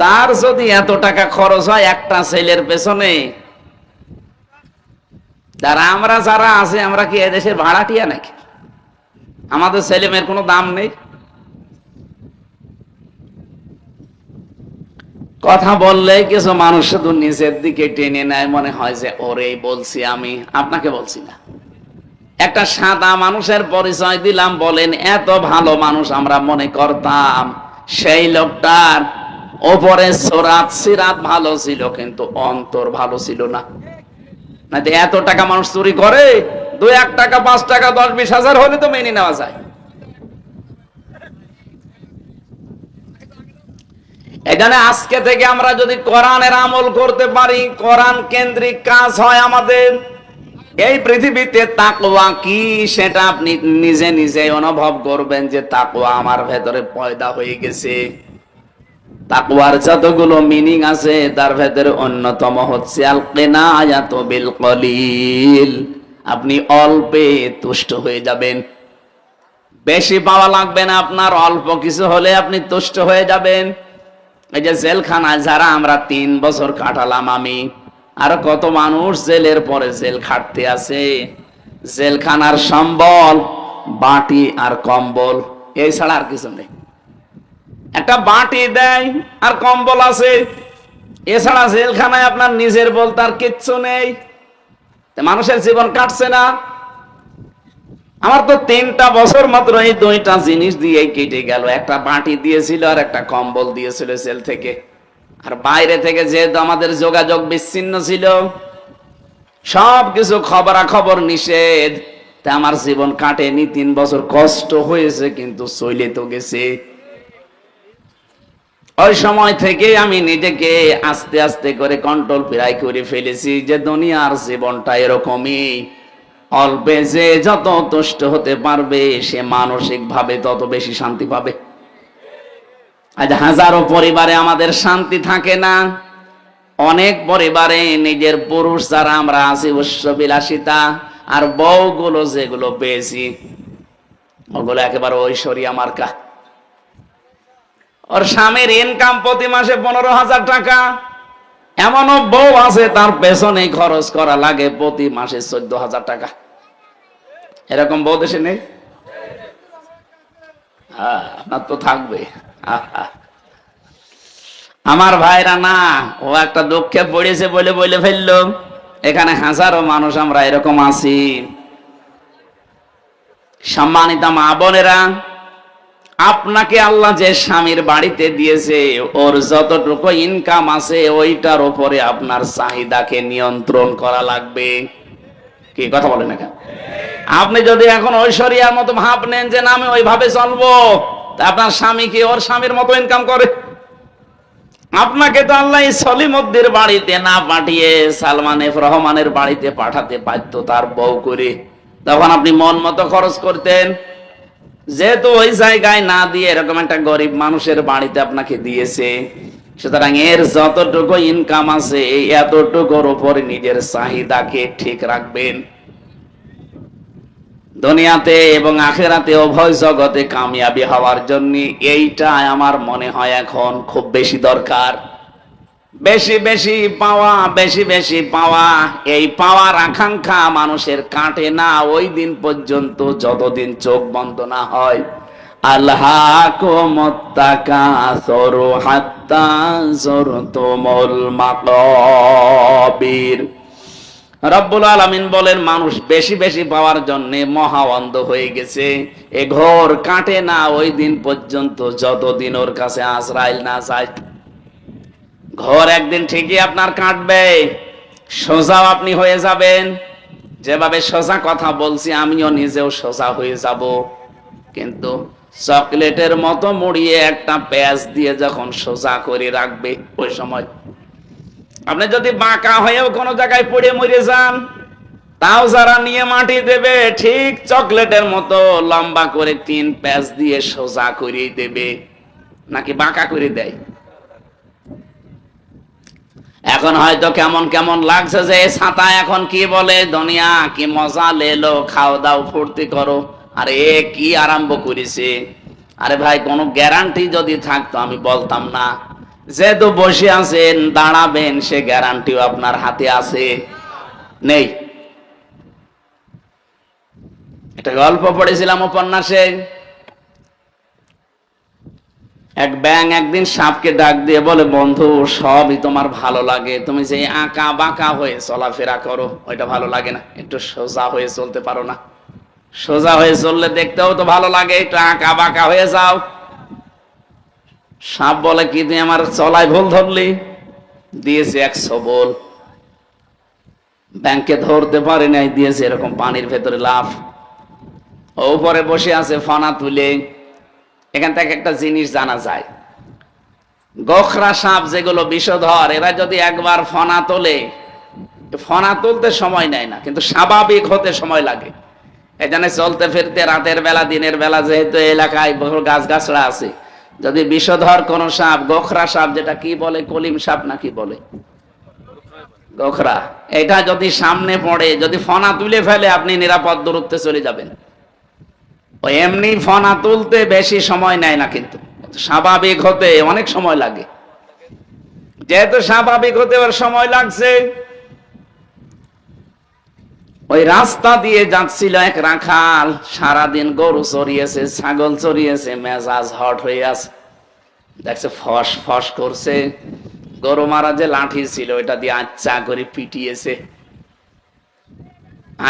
তার যদি এত টাকা খরচ হয় একটা ছেলের পেছনে, তারা আমরা যারা আছে আমরা কি এদেশের ভাড়াটিয়া নাকি? আমাদের ছেলে মেয়ের কোনো দাম নেই? কথা বললে কিছু মানুষ শুধু নিজের দিকে টেনে নেয়, মনে হয় যে ওরে বলছি, আমি আপনাকে বলছি না। একটা সাদা মানুষের পরিচয় দিলাম, বলেন এত ভালো মানুষ আমরা মনে করতাম, সেই লোকটার ওপরে সোরাত সিরাত ভালো ছিল কিন্তু অন্তর ভালো ছিল না। এত টাকা মানুষ চুরি করে, 2-1 টাকা 5 টাকা 10-20 হাজার হলে তো মেনে নেওয়া যায়। এখানে আজকে থেকে আমরা যদি কোরআনের আমল করতে পারি, কোরআন কেন্দ্রিক কাজ হয় আমাদের, এই পৃথিবীতে তাকওয়া কি সেটা আপনি নিজে নিজে অনুভব করবেন যে তাকওয়া আমার ভেতরে পয়দা হয়ে গেছে। তাকওয়ার যতগুলো মিনিং আছে তার ভেতরে অন্যতম হচ্ছে আল কিনায়াতু বিল কলিল। আপনি অল্পে তুষ্ট হয়ে যাবেন, বেশি পাওয়া লাগবে না আপনার, অল্প কিছু হলে আপনি তুষ্ট হয়ে যাবেন। এই যে জেলখানায় যারা আমরা 3 বছর কাটালাম, আমি আর কত মানুষ জেলের পরে জেল খাটতে আছে। জেলখানার সম্বল বাটি আর কম্বল, এই ছাড়া আর কিছু নেই। একটা বাটি দেয় আর কম্বল আছে, এছাড়া জেলখানায় আপনার নিজের বলতে আর কিচ্ছু নেই। মানুষের জীবন কাটছে না। আমার তো 3টা বছর মাত্র এই 2টা জিনিস দিয়ে কেটে গেল। একটা বাটি দিয়েছিল আর একটা কম্বল দিয়েছিল জেল থেকে। আর বাইরে থেকে যেহেতু আমাদের যোগাযোগ বিচ্ছিন্ন ছিল, সবকিছু খবরাখবর নিষেধ, তা আমার জীবন কাটেনি। 3 বছর কষ্ট হয়েছে কিন্তু চলে তো গেছে। ওই সময় থেকে আমি নিজেকে আস্তে আস্তে করে কন্ট্রোল প্রায় করে ফেলেছি যে দুনিয়ার জীবনটা এরকমই, অল্পে যে যত তুষ্ট হতে পারবে সে মানসিক ভাবে তত বেশি শান্তি পাবে। আজ হাজারো পরিবারে আমাদের শান্তি থাকে না। অনেক পরিবারে নিজের পুরুষ যারা আমরা আছি উচ্চবিলাসিতা, আর বউগুলো যেগুলো পেয়েছি ওগুলো একেবারে ঐশ্বরিয়া মার্কা। ওর স্বামীর ইনকাম প্রতি মাসে 15,000 টাকা, এমনও বউ আছে তার পেছনে খরচ করা লাগে প্রতি মাসে 14,000 টাকা। এরকম বউ দেশে নেই? আপনার তো থাকবে। আমার ভাইরা না, ও একটা দুঃখে পড়েছে বলে বলে ফেললো। এখানে হাজারো মানুষ আমরা এরকম আছি। সম্মানিত মা বোনেরা, আপনাকে আল্লাহ যে স্বামীর বাড়িতে দিয়েছে, ওর যতটুকু ইনকাম আছে ওইটার উপরে আপনার চাহিদাকে নিয়ন্ত্রণ করা লাগবে। কি কথা বলেন? এখন আপনি যদি এখন ঐশ্বরিয়ার মতো ভাব নেন যে না আমি ওইভাবে চলবো, তা আপনার স্বামী কি ওর স্বামীর মতো ইনকাম করে? আপনাকে তো আল্লাহ সলিমুদ্দির বাড়িতে না পাঠিয়ে সালমান এফ রহমানের বাড়িতে পাঠাতে পারতো তার বউ করে। তখন আপনি মন মতো খরচ করতেন। যেহেতু ওই জায়গায় না দিয়ে এরকম একটা গরিব মানুষের বাড়িতে আপনাকে দিয়েছে, সুতরাং এর যতটুকু ইনকাম আছে এই এতটুকুর উপরে নিজের চাহিদাকে ঠিক রাখবেন। দুনিয়াতে এবং আখিরাতে উভয় জগতে কামিয়াবি হওয়ার জন্য এইটা আমার মনে হয় এখন খুব বেশি দরকার। বেশি বেশি পাওয়া, বেশি বেশি পাওয়া, এই পাওয়ার আকাঙ্ক্ষা মানুষের কাটে না ওই দিন পর্যন্ত যতদিন চোখ বন্ধ না হয়। আল্লাহকুমুত তাকাসুরু হাত্তা যুরতুমুল মাকাবির। রব্বুল আলামিন বলেন মানুষ বেশি বেশি পাওয়ার জন্য মহা অন্ধ হয়ে গেছে। এ ঘোর কাটে না ওই দিন পর্যন্ত যতদিন ওর কাছে আজরাইল না যায়। ঘর একদিন ঠিকই আপনার কাটবে, সোজাও আপনি হয়ে যাবেন। যেভাবে সোজা কথা বলছি আমিও নিজেও সোজা হয়ে যাব, কিন্তু চকলেটের মতো মুড়িয়ে একটা পেঁয়াজ দিয়ে যখন সোজা করে রাখবে, ওই সময় আপনি যদি বাঁকা হয়েও কোনো জায়গায় পড়ে মরে যান, তাও যারা নিয়ে মাটি দেবে ঠিক চকলেটের মতো লম্বা করে 3 প্যাচ দিয়ে সোজা করে দেবে, নাকি বাঁকা করে দেয়? এখন হয়তো কেমন কেমন লাগছে যে ছাতা এখন কি বলে, দুনিয়া কি মজা লেলো, খাও দাও ফুর্তি করো, আর এ কি আরম্ভ করেছে। আরে ভাই, কোনো গ্যারান্টি যদি থাকতো আমি বলতাম না। যেহেতু বসে আছেন, দাঁড়াবেন, সে গ্যারান্টিও আপনার হাতে আছে? নেই। একটা গল্প পড়েছিলাম উপন্যাসে। এক ব্যাঙ একদিন সাপকে ডাক দিয়ে বলে, বন্ধু সবই তোমার ভালো লাগে, তুমি যে আঁকা বাঁকা হয়ে চলাফেরা করো ওইটা ভালো লাগে না, একটু সোজা হয়ে চলতে পারো না? সোজা হয়ে চললে দেখতেও তো ভালো লাগে, একটু আঁকা বাঁকা হয়ে যাও। সাপ বলে, কি তুই আমার চলায় ভুল ধরলি? দিয়েছে এক সবল। ব্যাংকে ধরতে পারে নাই, দিয়েছে এরকম পানির ভেতরে লাফ। উপরে বসে আছে ফনা তুলে। এখান থেকে একটা জিনিস জানা যায়, গোখরা সাপ যেগুলো বিষধর, এরা যদি একবার ফনা তোলে, ফনা তুলতে সময় নেয় না, কিন্তু স্বাভাবিক হতে সময় লাগে। এখানে চলতে ফিরতে রাতের বেলা দিনের বেলা, যেহেতু এলাকায় বহু গাছগাছড়া আছে, যদি বিষধর কোন সাপ, গোখরা সাপ, যেটা কি বলে, কলিম সাপ নাকি বলে, গোখরা, এটা যদি সামনে পড়ে, যদি ফনা তুলে ফেলে, আপনি নিরাপদ দূরত্বে চলে যাবেন। এমনি ফনা তুলতে বেশি সময় নেয় না, কিন্তু স্বাভাবিক হতে অনেক সময় লাগে। যেহেতু স্বাভাবিক হতে ওর সময় লাগছে, ওই রাস্তা দিয়ে যাচ্ছিল এক রাখাল, সারাদিন গরু চড়িয়েছে, ছাগল চড়িয়েছে, মেজাজ হট হয়ে আছে, দেখছে ফস ফস করছে, গরু মারা যে লাঠি ছিল ওইটা দিয়ে আচ্ছা করে পিটিয়েছে।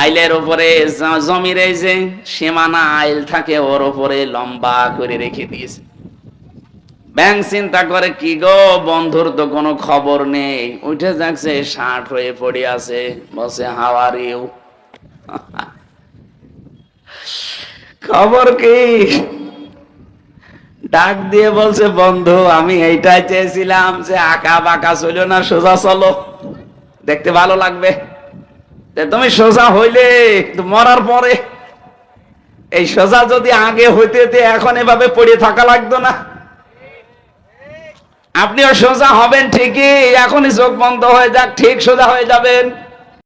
আইলের উপরে, জমির এই যে সীমানা আইল থাকে, ওর উপরে লম্বা করে রেখে দিয়েছে। ব্যাংক চিন্তা করে, কি গো বন্ধুর তো কোনো খবর নেই, উঠে যাচ্ছে, ষাট হয়ে পড়ে আছে, বসে হাউ আর ইউ, খবর কি? ডাক দিয়ে বলছে, বন্ধু আমি এইটাই চেয়েছিলাম যে আঁকা বাঁকা চলো না, সোজা চলো, দেখতে ভালো লাগবে। তুমি সোজা হইলে মরার পরে, এই সোজা যদি আগে হইতে এখন এভাবে পড়ে থাকা লাগতো না। আপনিও সোজা হবেন ঠিকই, এখনই চোখ বন্ধ হয়ে যাক, ঠিক সোজা হয়ে যাবেন।